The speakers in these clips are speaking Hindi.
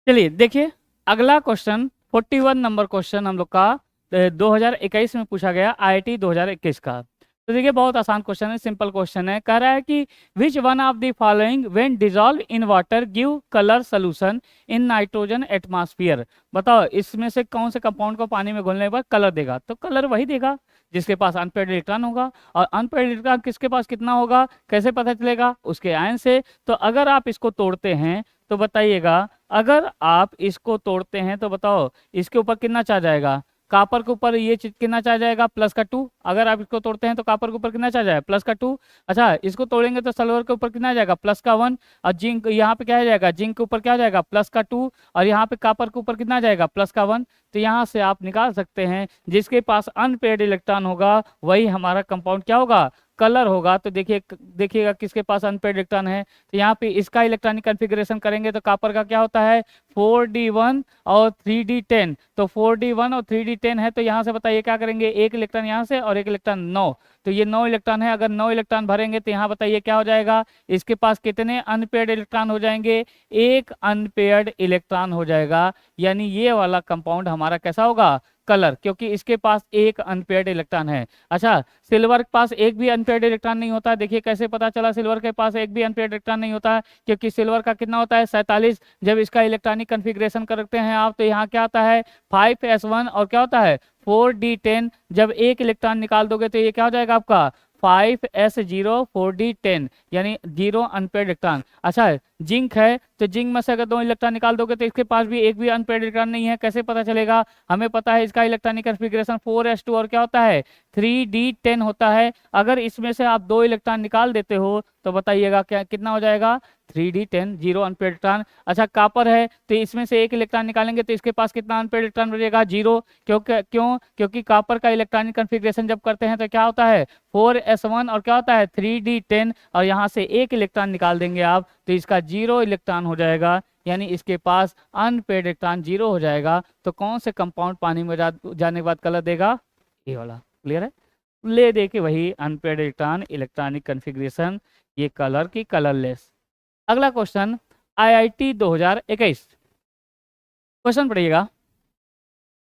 चलिए देखिए अगला क्वेश्चन 41 नंबर क्वेश्चन हम लोग का 2021 में पूछा गया IIT 2021 का। तो देखिए बहुत आसान क्वेश्चन है, सिंपल क्वेश्चन है। कह रहा है कि which one of the following when dissolve in water give colour solution in nitrogen atmosphere. बताओ इसमें से कौन से कंपाउंड को पानी में घुलने पर कलर देगा। तो कलर वही देगा जिसके पास अनपेयर्ड इलेक्ट्रॉन होगा। और अनपेयर्ड इलेक्ट्रॉन किसके पास कितना होगा, कैसे पता चलेगा, उसके आयन से। तो अगर आप इसको तोड़ते हैं तो बताइएगा, अगर आप इसको तोड़ते हैं तो बताओ इसके ऊपर कितना चार्ज आएगा। कापर के ऊपर ये कितना चार्ज आएगा, +2। अगर आप इसको तोड़ते हैं तो कापर के ऊपर कितना चार्ज आएगा, +2। अच्छा इसको तोड़ेंगे तो सिल्वर के ऊपर कितना आ जाएगा, +1। और जिंक यहाँ पे क्या आ जाएगा, जिंक के ऊपर क्या आ जाएगा, +2। और यहाँ पे कापर के ऊपर कितना आ जाएगा, +1। तो यहाँ से आप निकाल सकते हैं जिसके पास अनपेयर्ड इलेक्ट्रॉन होगा वही हमारा कंपाउंड क्या होगा, कलर होगा। तो देखिएगा किसके पास अनपेयर्ड इलेक्ट्रॉन है। तो यहाँ पे इसका इलेक्ट्रॉनिक कन्फिग्रेशन करेंगे तो कॉपर का क्या होता है 4d1 और 3d10। तो 4d1 और 3d10 है तो यहाँ से बताइए क्या करेंगे, एक इलेक्ट्रॉन यहाँ से और एक इलेक्ट्रॉन 9। तो ये 9 इलेक्ट्रॉन है, अगर 9 इलेक्ट्रॉन भरेंगे तो यहाँ बताइए क्या हो जाएगा, इसके पास कितने अनपेयर्ड इलेक्ट्रॉन हो जाएंगे, एक अनपेयर्ड इलेक्ट्रॉन हो जाएगा। यानी ये वाला कंपाउंड हमारा कैसा होगा, कलर, क्योंकि इसके पास एक अनपेयर्ड इलेक्ट्रॉन है। अच्छा सिल्वर के पास एक भी अनपेयर्ड इलेक्ट्रॉन नहीं होता। देखिए कैसे पता चला सिल्वर के पास एक भी अनपेयर्ड इलेक्ट्रॉन नहीं होता है, क्योंकि सिल्वर का कितना होता है 47। जब इसका इलेक्ट्रॉनिक कन्फिग्रेशन करते हैं आप तो यहाँ क्या आता है 5s1 और क्या होता है 4d10। जब एक इलेक्ट्रॉन निकाल दोगे तो ये क्या हो जाएगा आपका 5s0 4d10, यानी 0 अनपेयर्ड इलेक्ट्रॉन। अच्छा जिंक है तो जिंक में से अगर 2 इलेक्ट्रॉन निकाल दोगे तो इसके पास भी एक भी अनपेयर्ड इलेक्ट्रॉन नहीं है। कैसे पता चलेगा, हमें पता है इसका इलेक्ट्रॉनिक कन्फिग्रेशन 4s2 और क्या होता है 3d10 होता है। अगर इसमें से आप 2 इलेक्ट्रॉन निकाल देते हो तो बताइएगा क्या कितना हो जाएगा 3d10, 0 अनपेयर्ड इलेक्ट्रॉन। अच्छा कॉपर है तो इसमें से एक इलेक्ट्रॉन निकालेंगे तो इसके पास कितना अनपेयर्ड इलेक्ट्रॉन बचेगा 0। क्योंकि कॉपर का इलेक्ट्रॉनिक कन्फिग्रेशन जब करते हैं तो क्या होता है 4s1 और क्या होता है 3d10, और यहाँ से एक इलेक्ट्रॉन निकाल देंगे आप तो इसका 0 इलेक्ट्रॉन हो जाएगा, यानी इसके पास अनपेयर्ड इलेक्ट्रॉन 0 हो जाएगा। तो कौन से कंपाउंड पानी में जाने के बाद कलर देगा, ये वाला। क्लियर है, ले दे के वही अनपेयर्ड इलेक्ट्रॉन इलेक्ट्रॉनिक कन्फिग्रेशन, ये कलर की कलरलेस। अगला क्वेश्चन IIT 2021 क्वेश्चन पढ़िएगा।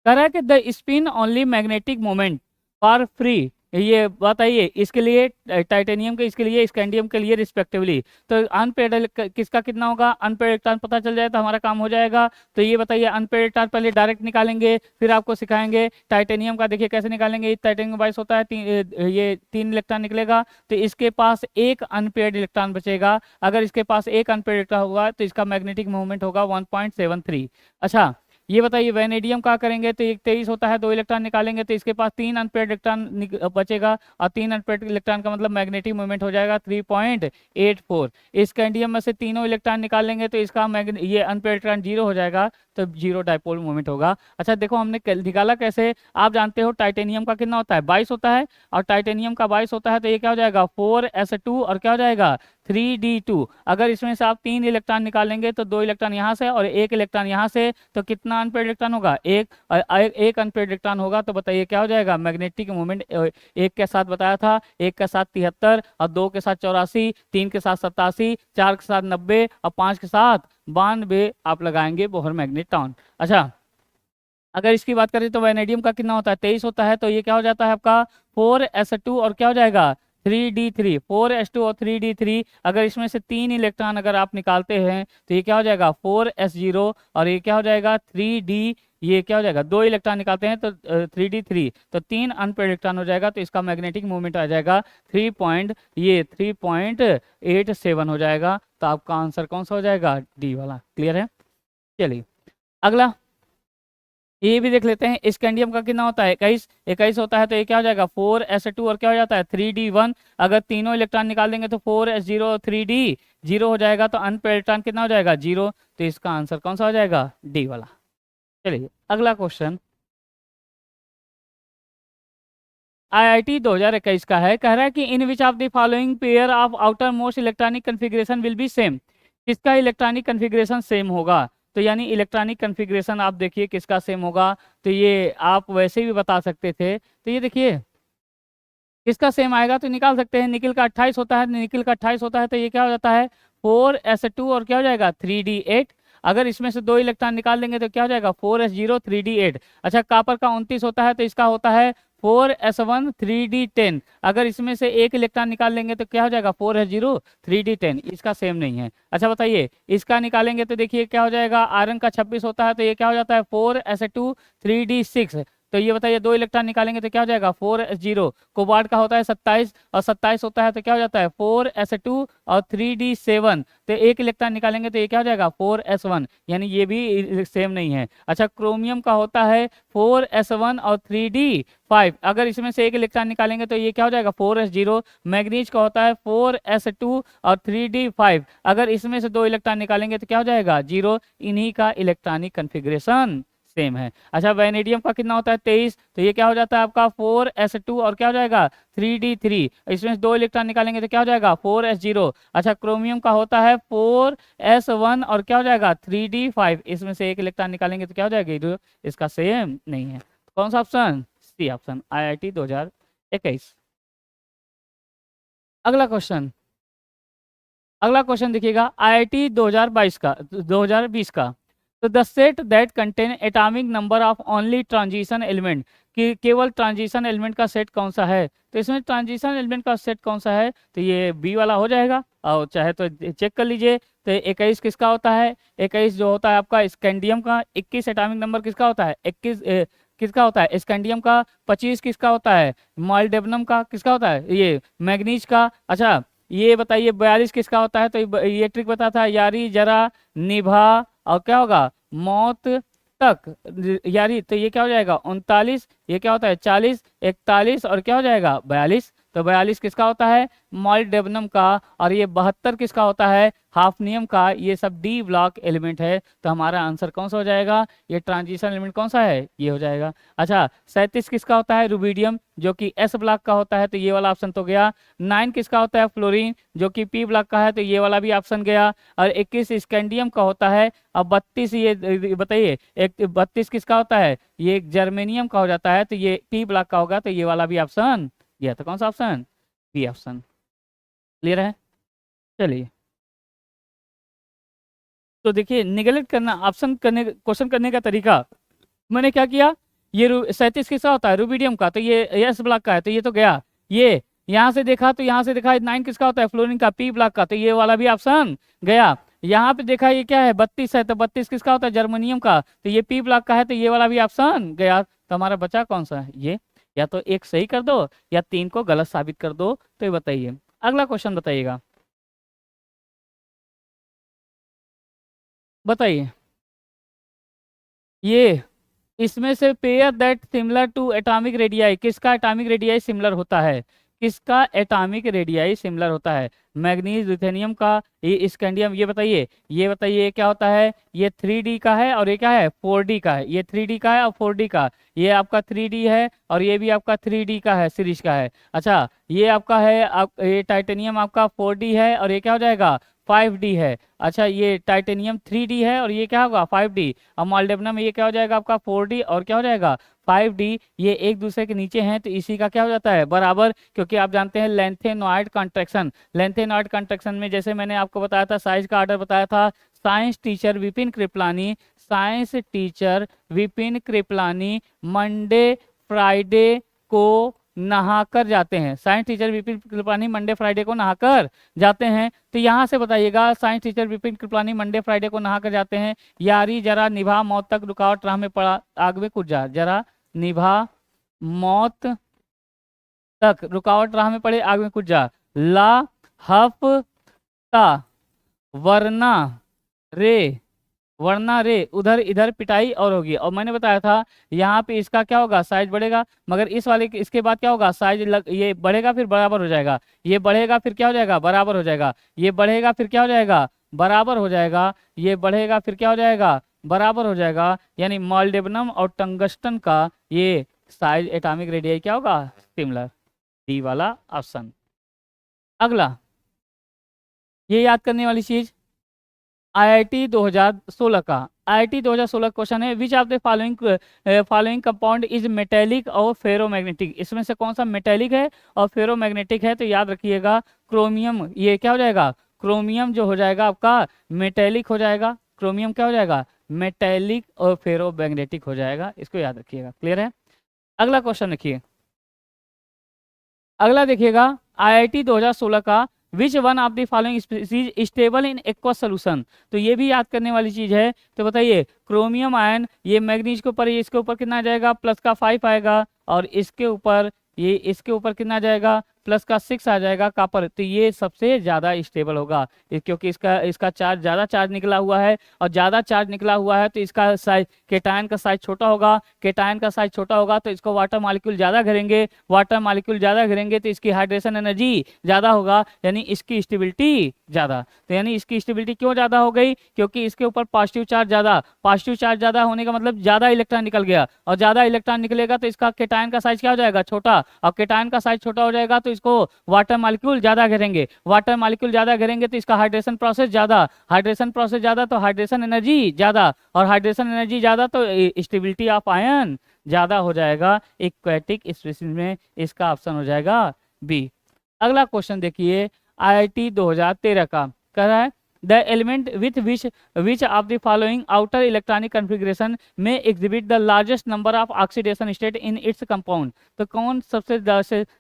कह रहा है कि the spin only magnetic moment for free, ये बताइए इसके लिए टाइटेनियम के, इसके लिए स्कैंडियम के लिए रिस्पेक्टिवली। तो अनपेयर्ड किसका कितना होगा, अनपेयर्ड इलेक्ट्रॉन पता चल जाए तो हमारा काम हो जाएगा। तो ये बताइए अनपेयर्ड इलेक्ट्रॉन पहले डायरेक्ट निकालेंगे फिर आपको सिखाएंगे। टाइटेनियम का देखिए कैसे निकालेंगे, टाइटेनियम 22 होता है, ये 3 इलेक्ट्रॉन निकलेगा तो इसके पास एक अनपेयर्ड इलेक्ट्रॉन बचेगा। अगर इसके पास एक अनपेयर्ड इलेक्ट्रॉन होगा तो इसका मैग्नेटिक मोमेंट होगा 1.73। अच्छा ये बताइए वैनेडियम का करेंगे तो एक 23 होता है, 2 इलेक्ट्रॉन निकालेंगे तो इसके पास 3 अनपेयर्ड इलेक्ट्रॉन बचेगा, और 3 अनपेयर्ड इलेक्ट्रॉन का मतलब मैग्नेटिक मोमेंट हो जाएगा 3.84। स्कैंडियम में से तीनों इलेक्ट्रॉन निकालेंगे तो इसका ये अनपेयर्ड इलेक्ट्रॉन 0 हो जाएगा, तो 0 डायपोल मोमेंट होगा। अच्छा देखो हमने निकाला कैसे, आप जानते हो टाइटेनियम का कितना होता है 22 होता है, और टाइटेनियम का 22 होता है तो ये क्या हो जाएगा 4s2 और क्या हो जाएगा 3d2। अगर इसमें से आप 3 इलेक्ट्रॉन निकालेंगे तो 2 इलेक्ट्रॉन यहाँ से और एक इलेक्ट्रॉन यहाँ से, तो कितना अनपेयर्ड इलेक्ट्रॉन होगा एक अनपेयर्ड इलेक्ट्रॉन होगा। तो बताइए क्या हो जाएगा मैग्नेटिक मोमेंट, एक के साथ बताया था, एक के साथ 73 और 2 के साथ 84, 3 के साथ 87, 4 के साथ 90 और 5 के साथ 92 आप लगाएंगे बोहर मैग्नेट्रॉन। अच्छा अगर इसकी बात करें तो वैनेडियम का कितना होता है 23 होता है, तो ये क्या हो जाता है आपका 4s2 और क्या हो जाएगा 3d3, 4s2 और 3d3। अगर इसमें से 3 इलेक्ट्रॉन अगर आप निकालते हैं तो ये क्या हो जाएगा 4s0 और ये क्या हो जाएगा 3d, ये क्या हो जाएगा 2 इलेक्ट्रॉन निकालते हैं तो 3d3, तो 3 अनपेयर्ड इलेक्ट्रॉन हो जाएगा, तो इसका मैग्नेटिक मोमेंट आ जाएगा 3.87 हो जाएगा। तो आपका आंसर कौन सा हो जाएगा, डी वाला। क्लियर है, चलिए अगला ये भी देख लेते हैं। स्कैंडियम का कितना होता है 21 होता है, तो ये क्या हो जाएगा 4s2 और क्या हो जाता है 3d1। अगर तीनों इलेक्ट्रॉन निकाल देंगे तो 4s0 और 3d 0 हो जाएगा, तो अनपेयर्ड इलेक्ट्रॉन कितना हो जाएगा 0। तो इसका आंसर कौन सा हो जाएगा, डी वाला। चलिए अगला क्वेश्चन IIT 2021 का है। कह रहा है कि in which of the following pair of outermost electronic configuration will be same, किसका इलेक्ट्रॉनिक कन्फिग्रेशन सेम होगा। तो यानी इलेक्ट्रॉनिक कन्फिग्रेशन आप देखिए किसका सेम होगा, तो ये आप वैसे भी बता सकते थे। तो ये देखिए किसका सेम आएगा तो निकाल सकते हैं, निकिल का 28 होता है, निकिल का 28 होता है तो ये क्या हो जाता है 4s2 और क्या हो जाएगा 3d8। अगर इसमें से 2 इलेक्ट्रॉन निकाल देंगे तो क्या हो जाएगा 4s0 3d8। अच्छा कॉपर का 29 होता है तो इसका होता है 4s1 3d10। अगर इसमें से 1 इलेक्ट्रॉन निकाल लेंगे तो क्या हो जाएगा 4s0 3d10। इसका सेम नहीं है। अच्छा बताइए इसका निकालेंगे तो देखिए क्या हो जाएगा, आयरन का 26 होता है तो ये क्या हो जाता है 4s2 3d6। तो ये बताइए 2 इलेक्ट्रॉन निकालेंगे तो क्या हो जाएगा 4s0। कोबाल्ट का होता है 27 और 27 होता है तो क्या हो जाता है 4s2 और 3d7। तो 1 इलेक्ट्रॉन निकालेंगे तो ये क्या हो जाएगा 4s1, यानी ये भी सेम नहीं है। अच्छा क्रोमियम का होता है 4s1 और 3d5। अगर इसमें से 1 इलेक्ट्रॉन निकालेंगे तो ये क्या हो जाएगा 4s0। मैग्नीज का होता है 4s2 और 3d5। अगर इसमें से 2 इलेक्ट्रॉन निकालेंगे तो क्या हो जाएगा 0। इन्हीं का इलेक्ट्रॉनिक कन्फिग्रेशन सेम है। अच्छा वैनेडियम का कितना होता है 23, तो ये क्या हो जाता है आपका 4s2 और क्या हो जाएगा 3d3। इसमें से 2 इलेक्ट्रॉन निकालेंगे तो क्या हो जाएगा 4s0। अच्छा क्रोमियम का होता है 4s1 और क्या हो जाएगा 3d5। इसमें से 1 इलेक्ट्रॉन निकालेंगे तो क्या हो जाएगा 0। इसका सेम नहीं है। कौन सा ऑप्शन, सी ऑप्शन, IIT 2021। अगला क्वेश्चन देखिएगा IIT 2020 का। तो the set that contain atomic number of only transition element, कि केवल ट्रांजिशन एलिमेंट का सेट कौन सा है। तो इसमें ट्रांजिशन एलिमेंट का सेट कौन सा है, तो ये बी वाला हो जाएगा। और चाहे तो चेक कर लीजिए। तो 21 किसका होता है, 21 जो होता है आपका स्कैंडियम का। 21 एटॉमिक नंबर किसका होता है 21 किसका होता है स्कैंडियम का। 25 किसका होता है मॉलिब्डेनम का। किसका होता है ये मैग्नीज का। अच्छा ये बताइए 42 किसका होता है, तो ये ट्रिक बता था यारी जरा निभा और क्या होगा मौत तक यारी। तो ये क्या हो जाएगा 39, ये क्या होता है 40, 41 और क्या हो जाएगा 42। तो 42 किसका होता है मॉलिब्डेनम का। और ये 72 किसका होता है हाफनियम का। ये सब डी ब्लॉक एलिमेंट है। तो हमारा आंसर कौन सा हो जाएगा, ये ट्रांजिशन एलिमेंट कौन सा है, ये हो जाएगा। अच्छा 37 किसका होता है रुबिडियम, जो कि एस ब्लॉक का होता है। तो ये वाला ऑप्शन तो गया। 9 किसका होता है फ्लोरीन, जो कि पी ब्लॉक का है। तो ये वाला भी ऑप्शन गया। और 21 स्कैंडियम का होता है। अब 32 ये बताइए 32 किसका होता है, ये जर्मेनियम का हो जाता है। तो ये पी ब्लॉक का होगा। तो ये वाला भी ऑप्शन गया। तो कौन सा ऑप्शन, बी ऑप्शन। क्लियर है। चलिए तो देखिए निगलेक्ट करना ऑप्शन करने क्वेश्चन करने का तरीका। मैंने क्या किया, ये 37 किसका होता है रुबिडियम का। तो ये एस ब्लॉक का है। तो ये तो गया। ये यहाँ से देखा तो यहाँ से देखा 9 किसका होता है फ्लोरीन का पी ब्लॉक का। तो ये वाला भी ऑप्शन गया। यहाँ पे देखा ये क्या है 32 है। तो 32 किसका होता है जर्मनियम का। तो ये पी ब्लॉक का है। तो ये वाला भी ऑप्शन गया। तो हमारा बचा कौन सा है ये, या तो एक सही कर दो या 3 को गलत साबित कर दो। तो ये बताइए अगला क्वेश्चन बताइएगा। बताइए ये इसमें से pair that similar to atomic radii, किसका एटॉमिक रेडियाई सिमिलर होता है, किसका एटॉमिक रेडियाई सिमिलर होता है। मैग्नीज लिथेनियम का, ये स्कैंडियम। ये बताइए ये क्या होता है, ये 3D का है और ये क्या है 4D का है। ये 3D का है और 4D का, ये आपका 3D है और ये भी आपका 3D का है सीरीज का है। अच्छा ये आपका है ये टाइटेनियम आपका 4D है और ये क्या हो जाएगा 5D है। अच्छा ये टाइटेनियम 3D है और ये क्या होगा 5D। और मॉलिब्डेनम ये क्या हो जाएगा आपका 4D और क्या हो जाएगा 5D। ये एक दूसरे के नीचे हैं तो इसी का क्या हो जाता है बराबर, क्योंकि आप जानते हैं लेंथेनॉइड कॉन्ट्रैक्शन। लेंथेनॉइड कॉन्ट्रैक्शन में जैसे मैंने आपको बताया था साइज का ऑर्डर बताया था, science teacher Vipin Kripalani, science teacher Vipin Kripalani Monday Friday को नहाकर जाते हैं। Science teacher Vipin Kripalani Monday Friday को नहाकर जाते हैं। तो यहाँ से बताइएगा science teacher Vipin Kripalani Monday Friday को नहाकर जाते हैं। यारी जरा निभा मौत तक रुकावट राह में पड़ा आग में कूद जा, जरा निभा मौत तक रुकावट राह में पड़े आग में कूद जा। ला हफ्ता वरना रे उधर इधर पिटाई और होगी। और मैंने बताया था यहाँ पे इसका क्या होगा साइज बढ़ेगा, मगर इस वाले इसके बाद क्या होगा साइज ये बढ़ेगा फिर बराबर हो जाएगा। ये बढ़ेगा फिर क्या हो जाएगा बराबर हो जाएगा। ये बढ़ेगा फिर क्या हो जाएगा बराबर हो जाएगा। ये बढ़ेगा फिर क्या हो जाएगा बराबर हो जाएगा। यानी मॉलिब्डेनम और टंगस्टन का ये साइज एटॉमिक रेडियस क्या होगा सिमिलर, डी वाला ऑप्शन। अगला ये याद करने वाली चीज IIT 2016 का। IIT 2016 क्वेश्चन है विच of the following compound is metallic और फेरोमैग्नेटिक। इसमें से कौन सा मेटेलिक है और फेरोमैग्नेटिक है। तो याद रखिएगा क्रोमियम, ये क्या हो जाएगा क्रोमियम जो हो जाएगा आपका मेटेलिक हो जाएगा। क्रोमियम क्या हो जाएगा, मेटेलिक और फेरोमैग्नेटिक हो जाएगा, इसको याद रखिएगा। क्लियर है। अगला क्वेश्चन देखिए, अगला देखिएगा आईआईटी 2016 का which one of the following species stable in aqueous solution. तो ये भी याद करने वाली चीज है। तो बताइए क्रोमियम आयन, ये मैग्नीज के ऊपर, ये इसके ऊपर कितना आ जाएगा, प्लस का 5 आएगा, और इसके ऊपर, ये इसके ऊपर कितना आ जाएगा, प्लस का 6 आ जाएगा कॉपर। तो ये सबसे ज्यादा स्टेबल होगा क्योंकि इसका इसका चार्ज ज्यादा चार्ज निकला हुआ है, और ज्यादा चार्ज निकला हुआ है तो इसका साइज, केटायन का साइज छोटा होगा, केटायन का साइज छोटा होगा तो इसको वाटर मॉलिक्यूल ज्यादा घेरेंगे, वाटर मॉलिक्यूल ज्यादा घेरेंगे तो इसकी हाइड्रेशन एनर्जी ज्यादा होगा, यानी इसकी स्टेबिलिटी ज्यादा। तो यानी इसकी स्टेबिलिटी क्यों ज्यादा हो गई, क्योंकि इसके ऊपर पॉजिटिव चार्ज ज्यादा, पॉजिटिव चार्ज ज्यादा होने का मतलब ज्यादा इलेक्ट्रॉन निकल गया, और ज्यादा इलेक्ट्रॉन निकलेगा तो इसका केटायन का साइज क्या हो जाएगा, छोटा, और केटायन का साइज छोटा हो जाएगा तो इसको वाटर मॉलिक्यूल ज्यादा घेरेंगे, वाटर मॉलिक्यूल ज्यादा घेरेंगे तो इसका हाइड्रेशन प्रोसेस ज्यादा, हाइड्रेशन प्रोसेस ज्यादा तो हाइड्रेशन एनर्जी ज्यादा, और हाइड्रेशन एनर्जी ज्यादा तो स्टेबिलिटी ऑफ आयन ज्यादा हो जाएगा एक्वेटिक स्पीशीज में। इसका ऑप्शन हो जाएगा बी। अगला क्वेश्चन देखिए आईआईटी 2013 का, कह रहा है the element with which of the following outer electronic configuration में exhibit the largest number of oxidation state in its compound. तो कौन सबसे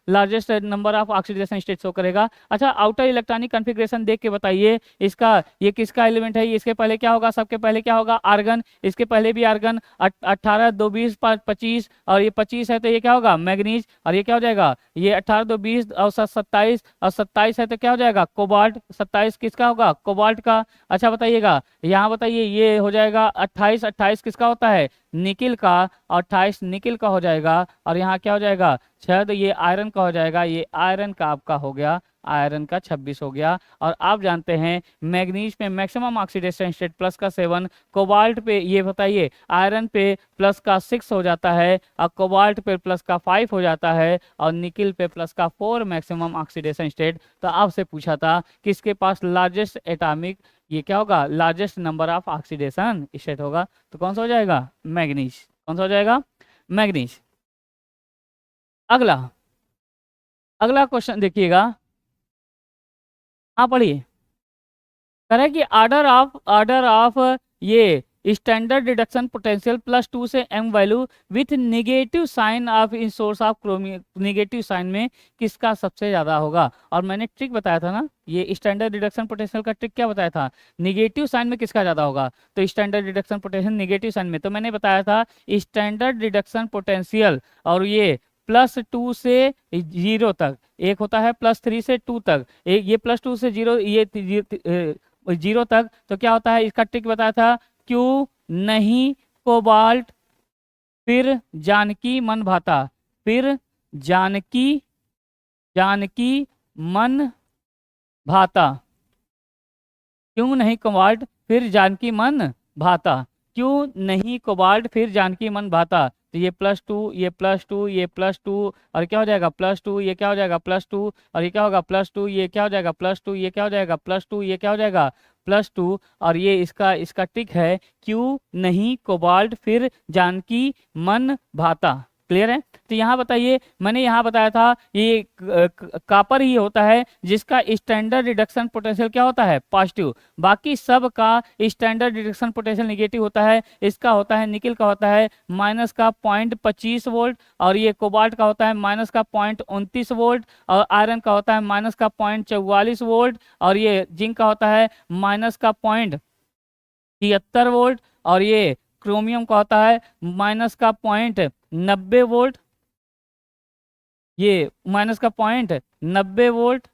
largest number of oxidation state show करेगा। अच्छा, आउटर इलेक्ट्रॉनिक कॉन्फ़िगरेशन देख के बताइए इसका, ये किसका एलिमेंट है, इसके पहले क्या होगा, सबके पहले क्या होगा, आर्गन, इसके पहले भी आर्गन, 18 2 20 25, और ये 25 है तो ये क्या होगा, मैग्नीज, और ये क्या हो जाएगा, ये 18 2 20 और 27, और 27 है तो क्या हो जाएगा, कोबाल्ट, 27 किसका होगा, कोबाल्ट का। अच्छा बताइएगा यहाँ बताइए, ये हो जाएगा 28, 28 किसका होता है, निकिल का, और 28 निकिल का हो जाएगा, और यहाँ क्या हो जाएगा 6, तो ये आयरन का हो जाएगा, ये आयरन का आपका हो गया, आयरन का 26 हो गया। और आप जानते हैं मैग्नीज पे मैक्सिमम ऑक्सीडेशन स्टेट प्लस का 7, कोबाल्ट पे ये बताइए आयरन पे प्लस का 6 हो जाता है, और कोबाल्ट पे प्लस का 5 हो जाता है, और निकिल पे प्लस का 4 मैक्सिमम ऑक्सीडेशन स्टेट। तो आपसे पूछा था किसके पास लार्जेस्ट एटॉमिक, ये क्या होगा, largest number of oxidation state होगा, तो कौन सा हो जाएगा, मैग्नीज, कौन सा हो जाएगा, मैग्नीज। अगला, अगला क्वेश्चन देखिएगा, हाँ पढ़िए, कह रहा है कि ऑर्डर ऑफ ये स्टैंडर्ड रिडक्शन पोटेंशियल +2 से m value with negative sign of in source of chromium, negative sign में किसका सबसे ज्यादा होगा। और मैंने ट्रिक बताया था ना, ये स्टैंडर्ड रिडक्शन पोटेंशियल का ट्रिक क्या बताया था, निगेटिव साइन में किसका ज्यादा होगा, तो standard reduction potential negative sign में। तो मैंने बताया था स्टैंडर्ड रिडक्शन पोटेंशियल, और ये +2 से 0 तक, एक होता है +3 से 2 तक, एक ये +2 से 0, ये 0 तक, तो क्या होता है, इसका ट्रिक बताया था, क्यों नहीं कोबाल्ट फिर जानकी मन भाता, फिर जानकी, जानकी मन भाता, क्यों नहीं कोबाल्ट फिर जानकी मन भाता, क्यों नहीं कोबाल्ट फिर जानकी मन भाता। तो ये +2, ये +2, ये +2, और क्या हो जाएगा +2, ये क्या हो जाएगा +2, और ये क्या होगा +2, ये क्या हो जाएगा +2, ये क्या हो जाएगा +2, ये क्या हो जाएगा +2, और ये इसका इसका ट्रिक है, क्यों नहीं कोबाल्ट फिर जानकी मन भाता। क्लियर है। तो यहाँ बताइए, मैंने यहाँ बताया था ये कॉपर ही होता है जिसका स्टैंडर्ड रिडक्शन पोटेंशियल क्या होता है, पॉजिटिव, बाकी सब का स्टैंडर्ड रिडक्शन पोटेंशियल नेगेटिव होता है। इसका होता है, निकिल का होता है -0.25 वोल्ट, और ये कोबाल्ट का होता है -0.29 वोल्ट, और आयरन का होता है -0.44 वोल्ट, और ये जिंक का होता है -0.73 वोल्ट, और ये क्रोमियम का होता है -0.90 वोल्ट, ये -0.90 वोल्ट,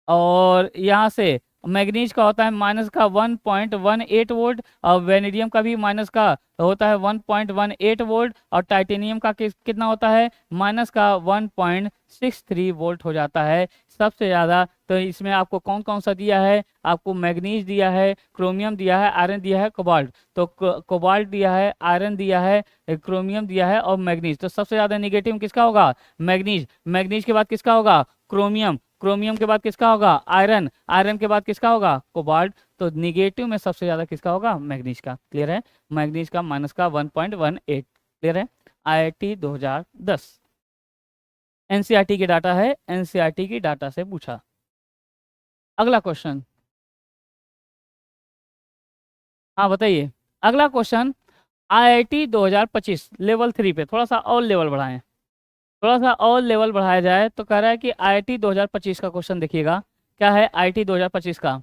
और यहाँ से मैग्नीज का होता है -1.18 वोल्ट, और वेनेडियम का भी माइनस का होता है 1.18 वोल्ट, और टाइटेनियम का कितना होता है -1.63 वोल्ट हो जाता है सबसे ज़्यादा। तो इसमें आपको कौन कौन सा दिया है, आपको मैग्नीज दिया है, क्रोमियम दिया है, आयरन दिया है, कोबाल्ट। तो कोबाल्ट दिया है, आयरन दिया है, क्रोमियम दिया है, और मैग्नीज। तो सबसे ज़्यादा निगेटिव किसका होगा, मैग्नीज, मैग्नीज के बाद किसका होगा, क्रोमियम, क्रोमियम के बाद किसका होगा, आयरन, आयरन के बाद किसका होगा, कोबाल्ट। तो निगेटिव में सबसे ज्यादा किसका होगा, मैग्नीज का। क्लियर है, मैग्नीज का -1.18। क्लियर है। आईआईटी 2010 एनसीईआरटी की डाटा है, एनसीईआरटी की डाटा से पूछा। अगला क्वेश्चन, हाँ बताइए। अगला क्वेश्चन, आईआईटी 2025 लेवल 3 पे थोड़ा सा और लेवल बढ़ाएं, थोड़ा सा और लेवल बढ़ाया जाए तो कह रहा है कि आईआईटी 2025 का क्वेश्चन देखिएगा। क्या है आईआईटी 2025 का?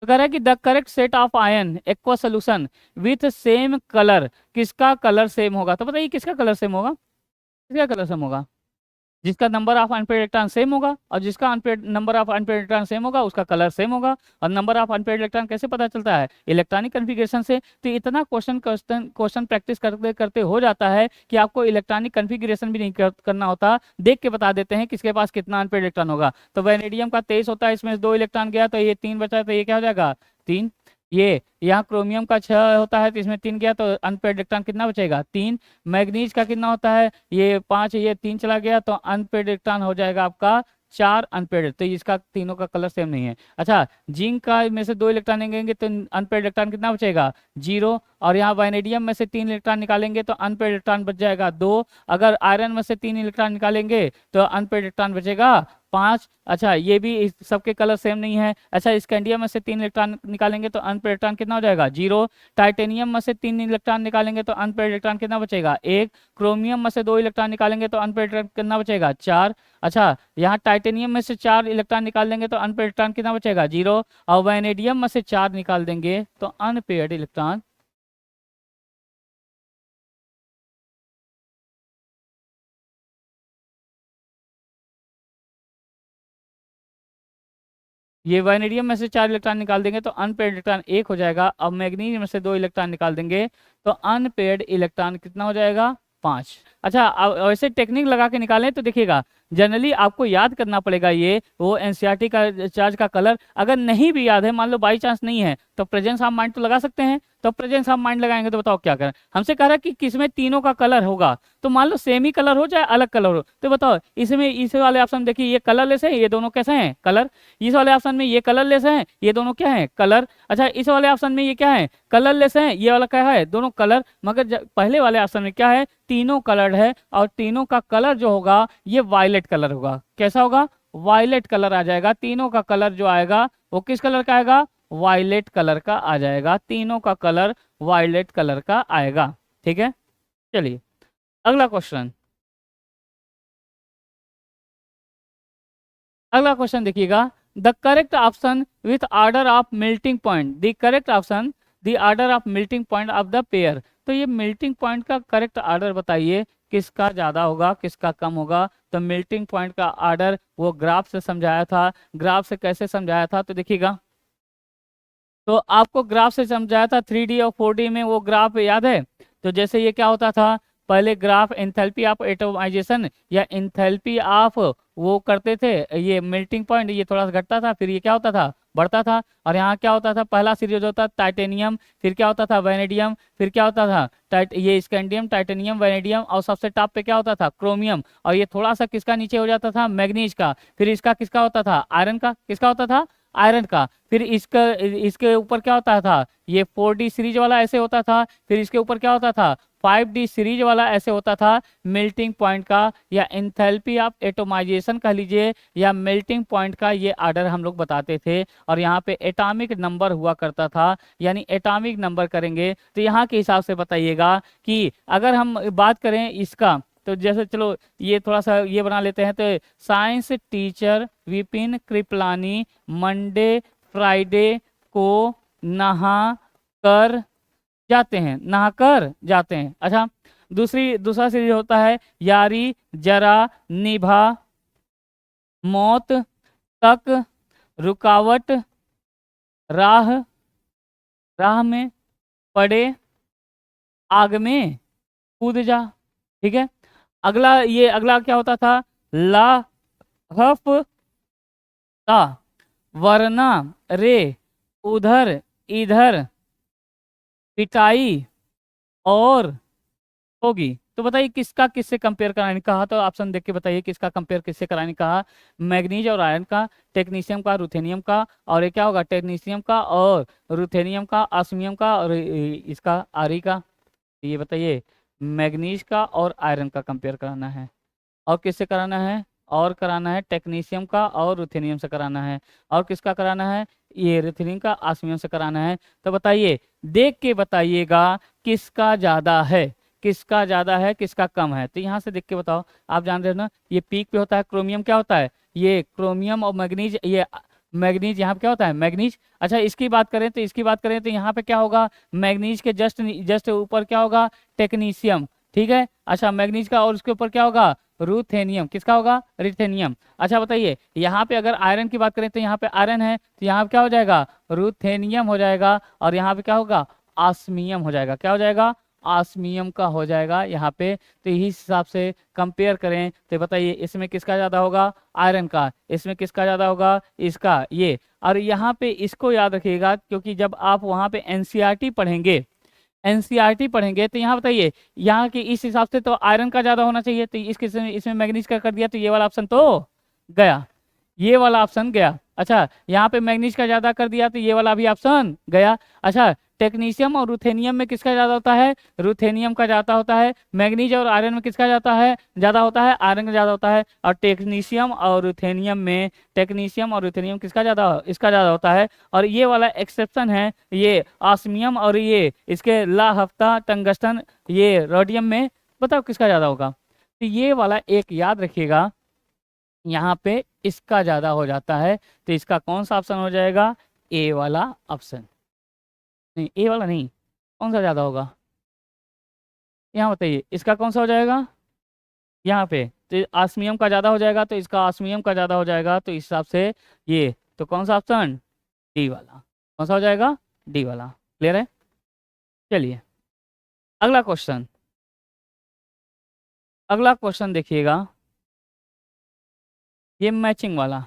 तो कह रहा है कि the correct set of ion aqua solution with same colour, किसका कलर सेम होगा? तो बताइए किसका कलर सेम होगा, किसका कलर सेम होगा? जिसका number of unpaired electron same होगा, और जिसका unpaired number of unpaired electron same होगा उसका कलर सेम होगा। और नंबर ऑफ अनपेड इलेक्ट्रॉन कैसे पता चलता है? इलेक्ट्रॉनिक कन्फिग्रेशन से। तो इतना क्वेश्चन क्वेश्चन क्वेश्चन प्रैक्टिस करते करते हो जाता है कि आपको इलेक्ट्रॉनिक कन्फिग्रेशन भी नहीं करना होता, देख के बता देते हैं किसके पास कितना अनपेड इलेक्ट्रॉन होगा। तो वैनेडियम का 23 होता है, इसमें 2 इलेक्ट्रॉन गया तो ये 3 बचा, तो ये क्या हो जाएगा 3। ये यहाँ क्रोमियम का 6 होता है तो इसमें 3 गया तो अनपेड इलेक्ट्रॉन कितना बचेगा 3। मैग्नीज का कितना होता है, ये 5, ये 3 चला गया तो अनपेड इलेक्ट्रॉन हो जाएगा आपका 4 अनपेड। तो इसका तीनों का कलर सेम नहीं है। अच्छा, जिंक का में से 2 इलेक्ट्रॉन निकालेंगे तो अनपेड इलेक्ट्रॉन कितना बचेगा 0। और यहाँ वाइनेडियम में से 3 इलेक्ट्रॉन निकालेंगे तो अनपेड इलेक्ट्रॉन बच जाएगा 2। अगर आयरन में से 3 इलेक्ट्रॉन निकालेंगे तो अनपेड इलेक्ट्रॉन बचेगा 5। अच्छा, ये भी सबके कलर सेम नहीं है। अच्छा, स्कैंडियम में से 3 इलेक्ट्रॉन निकालेंगे तो अनपेड इलेक्ट्रॉन कितना हो जाएगा 0। टाइटेनियम में से 3 इलेक्ट्रॉन निकालेंगे तो अनपेड इलेक्ट्रॉन कितना बचेगा 1। क्रोमियम में से 2 इलेक्ट्रॉन निकालेंगे तो अनपेड इलेक्ट्रॉन कितना बचेगा 4। अच्छा, यहाँ टाइटेनियम में से 4 इलेक्ट्रॉन निकाल देंगे तो अनपेड इलेक्ट्रॉन कितना बचेगा 0। और वैनेडियम में से 4 निकाल देंगे तो अनपेड इलेक्ट्रॉन, ये वैनेडियम में से 4 इलेक्ट्रॉन निकाल देंगे तो अनपेड इलेक्ट्रॉन 1 हो जाएगा। अब मैग्नीज में से 2 इलेक्ट्रॉन निकाल देंगे तो अनपेड इलेक्ट्रॉन कितना हो जाएगा 5। अच्छा, अब वैसे टेक्निक लगा के निकालें तो देखिएगा, जनरली आपको याद करना पड़ेगा ये वो एनसीईआरटी का चार्ज का कलर। अगर नहीं भी याद है, मान लो बाई चांस नहीं है, तो प्रेजेंस ऑफ माइंड तो लगा सकते हैं। तो प्रेजेंस ऑफ माइंड लगाएंगे तो बताओ क्या करें। हमसे कह रहा है कि किसमें तीनों का कलर होगा, तो मान लो सेम ही कलर हो चाहे अलग कलर हो, तो बताओ इसमें इस वाले ऑप्शन देखिए ये कलरलेस है, ये दोनों कैसे हैं कलर। इस वाले ऑप्शन में ये कलरलेस है, ये दोनों क्या है कलर। अच्छा, इस वाले ऑप्शन में ये क्या है कलरलेस है, ये वाला क्या है दोनों कलर। मगर पहले वाले ऑप्शन में क्या है तीनों कलर है, और तीनों का कलर जो होगा ये वायलेट कलर होगा। कैसा होगा वायलेट कलर आ जाएगा। तीनों का कलर जो आएगा वो किस कलर का आएगा वायलेट कलर का आ जाएगा। तीनों का कलर वायलेट कलर का आएगा। ठीक है, चलिए अगला क्वेश्चन। अगला क्वेश्चन देखिएगा, the correct option with order of melting point, the correct option the order of melting point of the pair. तो ये मेल्टिंग पॉइंट का करेक्ट ऑर्डर बताइए, किसका ज़्यादा होगा किसका कम होगा। तो मेल्टिंग पॉइंट का ऑर्डर वो ग्राफ से समझाया था। ग्राफ से कैसे समझाया था तो देखिएगा, तो आपको ग्राफ से समझाया था 3D और 4D में, वो ग्राफ याद है। तो जैसे ये क्या होता था, पहले ग्राफ एंथैल्पी ऑफ एटमाइजेशन या एंथैल्पी ऑफ वो करते थे, ये मेल्टिंग पॉइंट ये थोड़ा सा घटता था, फिर ये क्या होता था बढ़ता था। और यहाँ क्या होता था, पहला सीरीज होता था टाइटेनियम, फिर क्या होता था वैनेडियम, फिर क्या होता था ये स्कैंडियम टाइटेनियम वैनेडियम, और सबसे टॉप पे क्या होता था क्रोमियम। और ये थोड़ा सा किसका नीचे हो जाता था मैग्नीज का, फिर इसका किसका होता था आयरन का, किसका होता था आयरन का। फिर इसका इसके ऊपर क्या होता था ये 4D सीरीज वाला ऐसे होता था, फिर इसके ऊपर क्या होता था 5D सीरीज वाला ऐसे होता था। मेल्टिंग पॉइंट का या एंथैल्पी ऑफ एटोमाइजेशन कह लीजिए या मेल्टिंग पॉइंट का ये ऑर्डर हम लोग बताते थे। और यहाँ पे एटॉमिक नंबर हुआ करता था, यानी एटॉमिक नंबर करेंगे तो यहाँ के हिसाब से बताइएगा कि अगर हम बात करें इसका, तो जैसे चलो ये थोड़ा सा ये बना लेते हैं। तो science teacher Vipin Kripalani Monday Friday को नहा कर जाते हैं, नहा कर जाते हैं। अच्छा, दूसरा सीरीज होता है यारी जरा निभा मौत तक रुकावट राह राह में पड़े आग में कूद जा। ठीक है, अगला क्या होता था ला हफ ता वरना रे उधर इधर पिटाई और होगी। तो बताइए किसका किससे कंपेयर कराने कहा, तो ऑप्शन देख के बताइए किसका कंपेयर किससे कराने कहा। मैग्नीज और आयरन का, टेक्नीशियम का रुथेनियम का, और ये क्या होगा टेक्नीशियम का और रुथेनियम का, ऑस्मियम का और इसका आरी का। ये बताइए मैग्नीज का और आयरन का कंपेयर कराना है। और किससे कराना है और कराना है टेक्नीशियम का और रुथेनियम से कराना है। और किसका कराना है ये रिथिनिंग का ऑस्मियम से कराना है। तो बताइए, देख के बताइएगा किसका ज़्यादा है, किसका ज़्यादा है, किसका कम है। तो यहाँ से देख के बताओ। आप जान रहे हो ना, ये पीक पे होता है क्रोमियम, क्या होता है ये क्रोमियम और मैग्नीज, ये मैग्नीज यहाँ पे क्या होता है मैग्नीज। अच्छा इसकी बात करें तो यहाँ पे क्या होगा, मैग्नीज के जस्ट जस्ट ऊपर क्या होगा, टेक्नीशियम, ठीक है। अच्छा मैग्नीज का और उसके ऊपर क्या होगा, रूथेनियम, किसका होगा, रिथेनियम। अच्छा बताइए, यहाँ पे अगर आयरन की बात करें तो यहाँ पे आयरन है, तो यहाँ पे क्या हो जाएगा, रूथेनियम हो जाएगा, और यहाँ पे क्या होगा, ऑस्मियम हो जाएगा, क्या हो जाएगा, ऑस्मियम का हो जाएगा यहाँ पे। तो इस हिसाब से कंपेयर करें तो बताइए इसमें किसका ज़्यादा होगा, आयरन का, इसमें किसका ज़्यादा होगा, इसका, ये। और यहाँ पे इसको याद रखिएगा, क्योंकि जब आप वहाँ पे एनसीईआरटी पढ़ेंगे, एनसीईआरटी पढ़ेंगे तो यहाँ बताइए, यहाँ की इस हिसाब से तो आयरन का ज़्यादा होना चाहिए, तो इसमें मैग्नीज का कर दिया, तो ये वाला ऑप्शन तो गया, ये वाला ऑप्शन गया। अच्छा यहाँ पे मैग्नीज का ज़्यादा कर दिया, तो ये वाला भी ऑप्शन गया। अच्छा टेक्नीशियम और रूथेनियम में किसका ज़्यादा होता है, रूथेनियम का ज़्यादा होता है। मैग्नीज और आयरन में किसका ज़्यादा है, ज़्यादा होता है, आयरन का ज़्यादा होता है। और टेक्नीशियम और रूथेनियम में, टेक्नीशियम और रूथेनियम किसका ज़्यादा, इसका ज़्यादा होता है। और ये वाला एक्सेप्शन है, ये ऑस्मियम और ये इसके ला हफ्ता टंगस्टन, ये रोडियम में बताओ किसका ज़्यादा होगा। तो ये वाला एक याद रखिएगा, यहाँ पे इसका ज़्यादा हो जाता है। तो इसका कौन सा ऑप्शन हो जाएगा, ए वाला ऑप्शन, नहीं ए वाला नहीं, कौन सा ज़्यादा होगा, यहाँ बताइए इसका कौन सा हो जाएगा, यहाँ पे तो ऑस्मियम का ज़्यादा हो जाएगा, तो इसका ऑस्मियम का ज़्यादा हो जाएगा। तो इस हिसाब से ये, तो कौन सा ऑप्शन, डी वाला, कौन सा हो जाएगा, डी वाला। क्लियर है। चलिए अगला क्वेश्चन, अगला क्वेश्चन देखिएगा, ये मैचिंग वाला,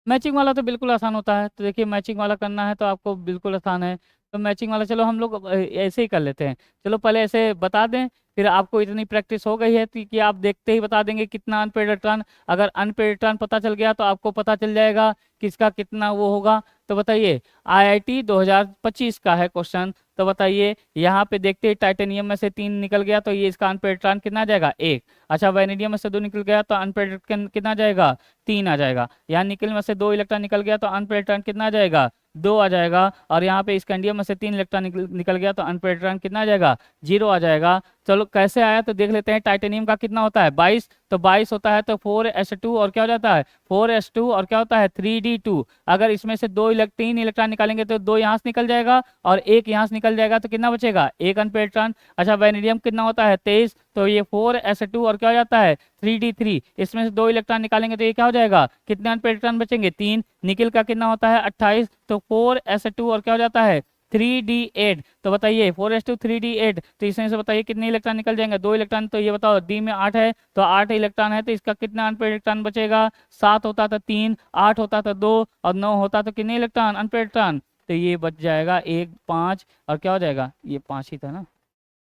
मैचिंग वाला तो बिल्कुल आसान होता है। तो देखिए मैचिंग वाला करना है तो आपको बिल्कुल आसान है। तो मैचिंग वाला चलो हम लोग ऐसे ही कर लेते हैं। चलो पहले ऐसे बता दें, फिर आपको इतनी प्रैक्टिस हो गई है कि आप देखते ही बता देंगे कितना अनपेड रिटर्न। अगर अनपेड रिटर्न पता चल गया तो आपको पता चल जाएगा किसका कितना वो होगा। तो बताइए आईआईटी 2025 का है क्वेश्चन। तो बताइए यहाँ पे देखते ही टाइटेनियम में से 3 निकल गया, तो ये इसका अनपेड रिटर्न कितना आ जाएगा, 1। अच्छा वैनेडियम में से 2 निकल गया तो अनपेड रिटर्न कितना आ जाएगा, 3 आ जाएगा। यहाँ निकल में से 2 इलेक्ट्रॉन निकल गया तो अनपेड रिटर्न कितना आ जाएगा, 2 आ जाएगा। और यहाँ पे स्कैंडियम में से 3 इलेक्ट्रॉन निकल गया तो अनपेड रिटर्न कितना आ जाएगा, 0 आ जाएगा। चलो कैसे आया तो देख लेते हैं। टाइटेनियम का कितना होता है, 22, तो 22 होता है तो 4s2 और क्या हो जाता है, 4s2 और क्या होता है 3d2। अगर इसमें से 3 इलेक्ट्रॉन निकालेंगे तो 2 यहाँ से निकल जाएगा और 1 यहाँ से निकल जाएगा, तो कितना बचेगा, 1 अनपेड इलेक्ट्रॉन। अच्छा वैनेडियम कितना होता है 23, तो ये 4s2 और क्या हो जाता है 3d3। इसमें से 2 इलेक्ट्रॉन निकालेंगे तो ये क्या हो जाएगा, कितने अनपेड इलेक्ट्रॉन बचेंगे, 3। निकिल का कितना होता है 28, तो 4s2 और क्या हो जाता है 3d8। तो बताइए 4s2 3d8, तो इसमें से बताइए कितने इलेक्ट्रॉन निकल जाएंगे, 2 इलेक्ट्रॉन। तो ये बताओ डी में 8 है तो 8 इलेक्ट्रॉन है, तो इसका कितना अनपेड इलेक्ट्रॉन बचेगा, 7 होता था 3, 8 होता था 2 और 9 होता तो कितने इलेक्ट्रॉन अनपेड इलेक्ट्रॉन। तो ये बच जाएगा 1, 5 और क्या हो जाएगा, ये 5 ही था ना,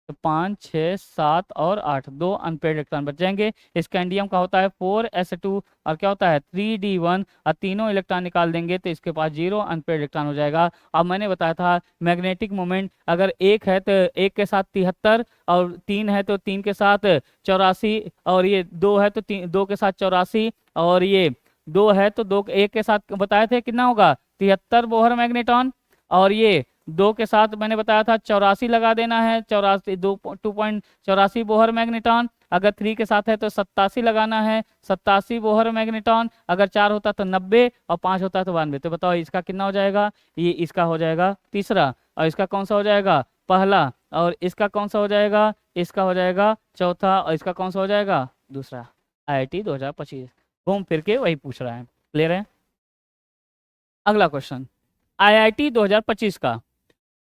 तो 5, 6, 7 और 8, 2 अनपेड इलेक्ट्रॉन बच जाएंगे। स्कैंडियम का होता है 4s2 और क्या होता है 3d1, और तीनों इलेक्ट्रॉन निकाल देंगे तो इसके पास 0 अनपेड इलेक्ट्रॉन हो जाएगा। अब मैंने बताया था मैग्नेटिक मोमेंट अगर 1 है तो 1 के साथ 73 और 3 है तो 3 के साथ 84 और ये 2 है तो 2 के साथ 84 और ये 2 है तो 2 1 के साथ बताए थे कितना होगा 73 बोहर मैग्नेटॉन। और ये 2 के साथ मैंने बताया था 84 लगा देना है, 84 2.84 बोहर मैग्नेटॉन। अगर 3 के साथ है तो 87 लगाना है, 87 बोहर मैग्नेटॉन। अगर 4 होता तो 90 और 5 होता तो 92। तो बताओ इसका कितना हो जाएगा, ये इसका हो जाएगा तीसरा, और इसका कौन सा हो जाएगा पहला, और इसका कौन सा हो जाएगा, इसका हो जाएगा चौथा, और इसका कौन सा हो जाएगा दूसरा। आईआईटी 2025 घूम फिर के वही पूछ रहा है। क्लियर है। अगला क्वेश्चन आईआईटी 2025 का।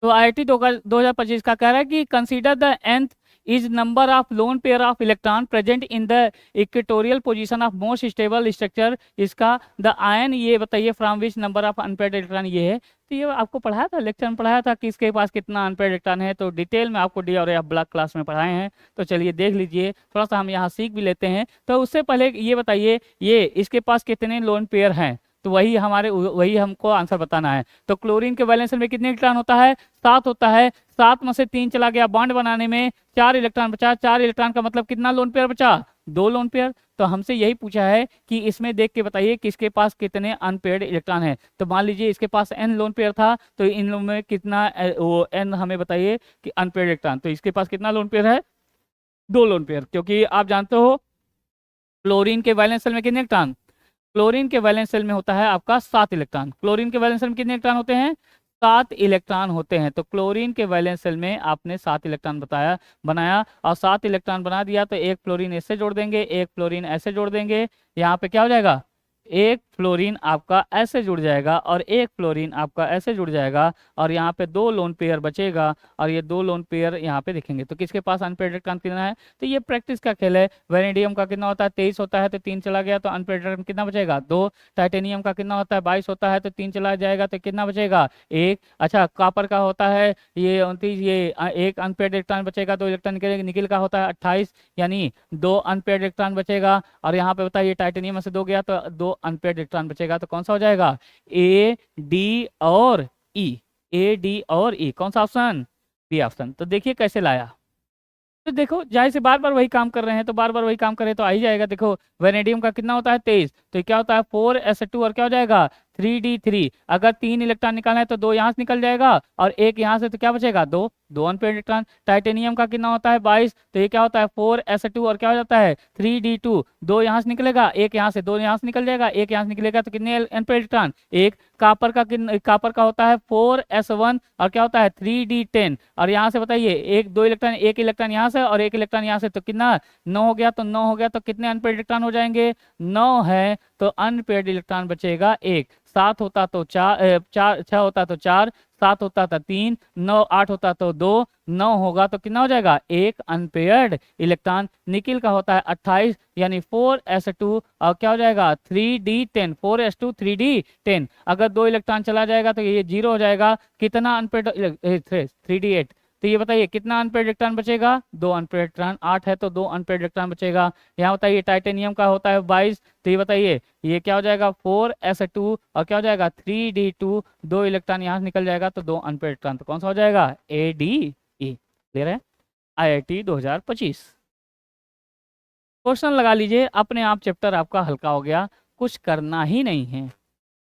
तो आईआईटी 2025 का कह रहा है कि consider the nth is number of lone pair of electron present in the equatorial position of most stable structure. इसका द आयन ये बताइए from which number of unpaired electron ये है। तो ये आपको पढ़ाया था, लेक्चर में पढ़ाया था कि इसके पास कितना अनपेड इलेक्ट्रॉन है। तो डिटेल में आपको डी और एफ ब्लॉक क्लास में पढ़ाए हैं, तो चलिए देख लीजिए, थोड़ा सा हम यहाँ सीख भी लेते हैं। तो उससे पहले ये बताइए ये इसके पास कितने लोन पेयर हैं, तो वही हमको आंसर बताना है। तो क्लोरीन के वैलेंस में कितने इलेक्ट्रॉन होता है, 7 होता है। 7 में से 3 चला गया बॉन्ड बनाने में, 4 इलेक्ट्रॉन बचा। 4 इलेक्ट्रॉन का मतलब कितना लोन पेयर बचा, 2 लोन पेयर। तो हमसे यही पूछा है कि इसमें देख के बताइए किसके पास कितने अनपेयर्ड इलेक्ट्रॉन है। तो मान लीजिए इसके पास n लोन पेयर था, तो इन लोन में कितना वो n हमें बताइए कि अनपेयर्ड इलेक्ट्रॉन। तो इसके पास कितना लोन पेयर है, 2 लोन पेयर, क्योंकि आप जानते हो क्लोरीन के वैलेंस शेल में कितने इलेक्ट्रॉन, क्लोरीन के वैलेंस शेल में होता है आपका 7 इलेक्ट्रॉन। क्लोरीन के वैलेंस शेल में कितने इलेक्ट्रॉन होते हैं, 7 इलेक्ट्रॉन होते हैं। तो क्लोरीन के वैलेंस शेल में आपने 7 इलेक्ट्रॉन बनाया और 7 इलेक्ट्रॉन बना दिया, तो एक फ्लोरीन ऐसे जोड़ देंगे, एक फ्लोरीन ऐसे जोड़ देंगे। यहाँ पे क्या हो जाएगा, एक फ्लोरीन आपका ऐसे जुड़ जाएगा और एक फ्लोरीन आपका ऐसे जुड़ जाएगा, और यहाँ पे 2 लोन पेयर बचेगा, और ये 2 लोन पेयर यहाँ पे दिखेंगे। तो किसके पास अनपेयर्ड इलेक्ट्रॉन कितना है, तो ये प्रैक्टिस का खेल है। वेनेडियम का कितना होता है, 23 होता है, तो 3 चला गया, तो अनपेयर्ड इलेक्ट्रॉन कितना बचेगा, 2। टाइटेनियम का कितना होता है, 22 होता है, तो 3 चला जाएगा, तो कितना बचेगा, 1। अच्छा, कॉपर का होता है ये 29, ये एक अनपेयर्ड इलेक्ट्रॉन बचेगा, 2 इलेक्ट्रॉन निकलेगा। निकिल का होता है 28, यानी 2 अनपेयर्ड इलेक्ट्रॉन बचेगा। और यहाँ पे बताइए टाइटेनियम से 2 गया, तो 2 अनपेयर्ड इलेक्ट्रॉन बचेगा। तो कौन सा हो जाएगा, ए डी और ई, ए डी और ई, कौन सा ऑप्शन, बी ऑप्शन। तो देखिए कैसे लाया, तो देखो जाहिर से बार बार वही काम कर रहे हैं, तो बार बार वही काम करें तो आ ही जाएगा। देखो वेनेडियम का कितना होता है, 23, तो ये क्या होता है 4s2, और क्या हो जाएगा 3d3। अगर 3 इलेक्ट्रॉन निकालना है तो 2 यहाँ से निकल जाएगा और एक यहाँ से, तो क्या बचेगा 2, 2 अनपेयर्ड इलेक्ट्रॉन। टाइटेनियम का कितना होता है 22, तो ये क्या होता है 4s2, और क्या हो जाता है 3d2। 2 यहाँ से निकलेगा, एक यहाँ से, 2 यहाँ से निकल जाएगा, एक यहाँ से निकलेगा, तो कितने अनपेयर्ड इलेक्ट्रॉन, एक। कापर का होता है 4s1, और क्या होता है 3d10। और यहाँ से बताइए एक 2 इलेक्ट्रॉन, एक इलेक्ट्रॉन यहाँ से और एक इलेक्ट्रॉन यहाँ से, तो कितना 9 हो गया। तो 9 हो गया, तो कितने अनपेयर्ड इलेक्ट्रॉन हो जाएंगे, 9 है, तो अनपेयर्ड इलेक्ट्रॉन बचेगा 1। 7 होता तो 4, 6 होता तो 4, 7 होता था 3, 9, 8 होता तो 2, 9 होगा, तो कितना हो जाएगा, एक अनपेयर्ड इलेक्ट्रॉन। निकिल का होता है 28, यानी 4s2, और क्या हो जाएगा 3d10, 4s2 3d10। अगर 2 इलेक्ट्रॉन चला जाएगा तो ये 0 हो जाएगा। कितना अनपेयर्ड, 3d8। तो ये बताइए कितना अनपेयर्ड इलेक्ट्रॉन बचेगा, 2 अनपेयर्ड इलेक्ट्रॉन, 8 है तो 2 अनपेयर्ड इलेक्ट्रॉन बचेगा। यहाँ बताइए टाइटेनियम का होता है 22, तो ये बताइए ये क्या हो जाएगा 4s2, और क्या हो जाएगा 3d2, 2 इलेक्ट्रॉन यहाँ से निकल जाएगा, तो 2 अनपेयर्ड इलेक्ट्रॉन, तो कौन सा हो जाएगा, ए डी ई। क्लियर है। IIT 2025 क्वेश्चन लगा लीजिए, अपने आप चैप्टर आपका हल्का हो गया, कुछ करना ही नहीं है।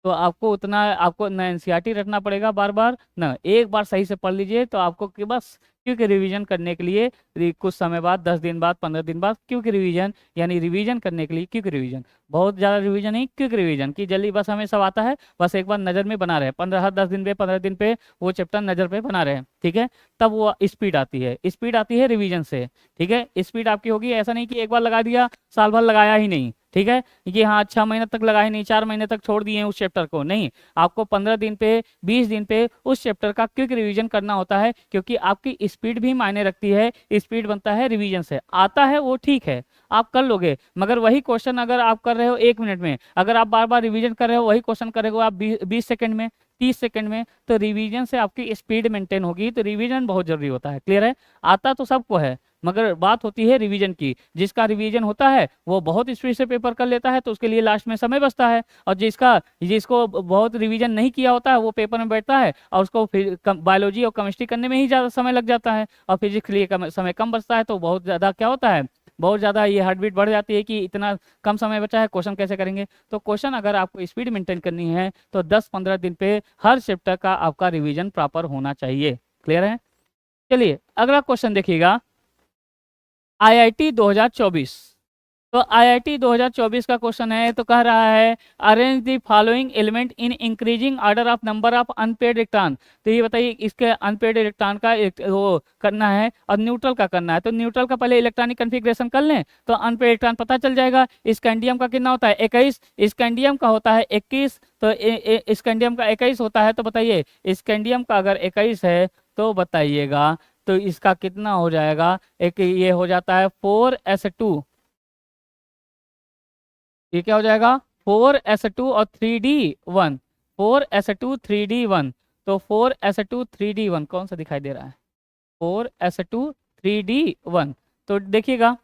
तो आपको उतना, आपको न एनसीईआरटी रटना पड़ेगा बार बार, न एक बार सही से पढ़ लीजिए, तो आपको कि बस क्योंकि रिवीजन करने के लिए कुछ समय बाद, 10 दिन बाद, 15 दिन बाद, क्योंकि रिवीजन, यानी रिवीजन करने के लिए, क्योंकि रिवीजन, बहुत ज़्यादा रिवीजन नहीं, क्योंकि रिवीजन की जल्दी बस हमें सब आता है, बस एक बार नज़र में बना रहे 10 दिन पे, 15 दिन पे वो चैप्टर नज़र पे बना रहे, ठीक है। तब वो स्पीड आती है, स्पीड आती है रिवीजन से, ठीक है। स्पीड आपकी होगी, ऐसा नहीं कि एक बार लगा दिया साल भर लगाया ही नहीं, ठीक है, कि हाँ 6 महीने तक लगाए नहीं, 4 महीने तक छोड़ दिए उस चैप्टर को, नहीं। आपको 15 दिन पे, 20 दिन पे उस चैप्टर का क्विक रिवीजन करना होता है, क्योंकि आपकी स्पीड भी मायने रखती है। स्पीड बनता है रिवीजन से, आता है वो ठीक है आप कर लोगे, मगर वही क्वेश्चन अगर आप कर रहे हो 1 मिनट में, अगर आप बार बार रिवीजन कर रहे हो वही क्वेश्चन कर रहे हो आप 20 सेकंड में, 30 सेकंड में, तो रिवीजन से आपकी स्पीड मेंटेन होगी। तो रिवीजन बहुत जरूरी होता है। क्लियर है। आता तो सबको है, मगर बात होती है रिवीजन की। जिसका रिवीजन होता है वो बहुत स्पीड से पेपर कर लेता है, तो उसके लिए लास्ट में समय बचता है, और जिसको बहुत रिवीजन नहीं किया होता है वो पेपर में बैठता है और उसको फिर बायोलॉजी और केमिस्ट्री करने में ही ज़्यादा समय लग जाता है, और फिजिक्स के लिए समय कम बचता है। तो बहुत ज़्यादा क्या होता है, बहुत ज़्यादा ये हार्ट बीट बढ़ जाती है कि इतना कम समय बचा है, क्वेश्चन कैसे करेंगे। तो क्वेश्चन अगर आपको स्पीड मेंटेन करनी है तो 10-15 दिन पे हर चैप्टर का आपका रिवीजन प्रॉपर होना चाहिए। क्लियर है। चलिए अगला क्वेश्चन देखिएगा, IIT 2024। तो IIT 2024 का क्वेश्चन है, तो कह रहा है arrange the following element in increasing order of number of unpaired electron. तो ये बताइए इसके अनपेड इलेक्ट्रॉन का वो करना है और न्यूट्रल का करना है। तो न्यूट्रल का पहले इलेक्ट्रॉनिक कन्फिग्रेशन कर लें तो अनपेड इलेक्ट्रॉन पता चल जाएगा। स्कैंडियम का कितना होता है 21, स्कैंडियम का होता है 21, तो स्कैंडियम का 21 होता है। तो बताइए स्कैंडियम का अगर 21 है तो बताइएगा तो इसका कितना हो जाएगा, एक ये हो जाता है 4s2, ये क्या हो जाएगा 4s2 और 3d1, 4s2 3d1, तो 4s2 3d1 कौन सा दिखाई दे रहा है 4s2 3d1। तो देखिएगा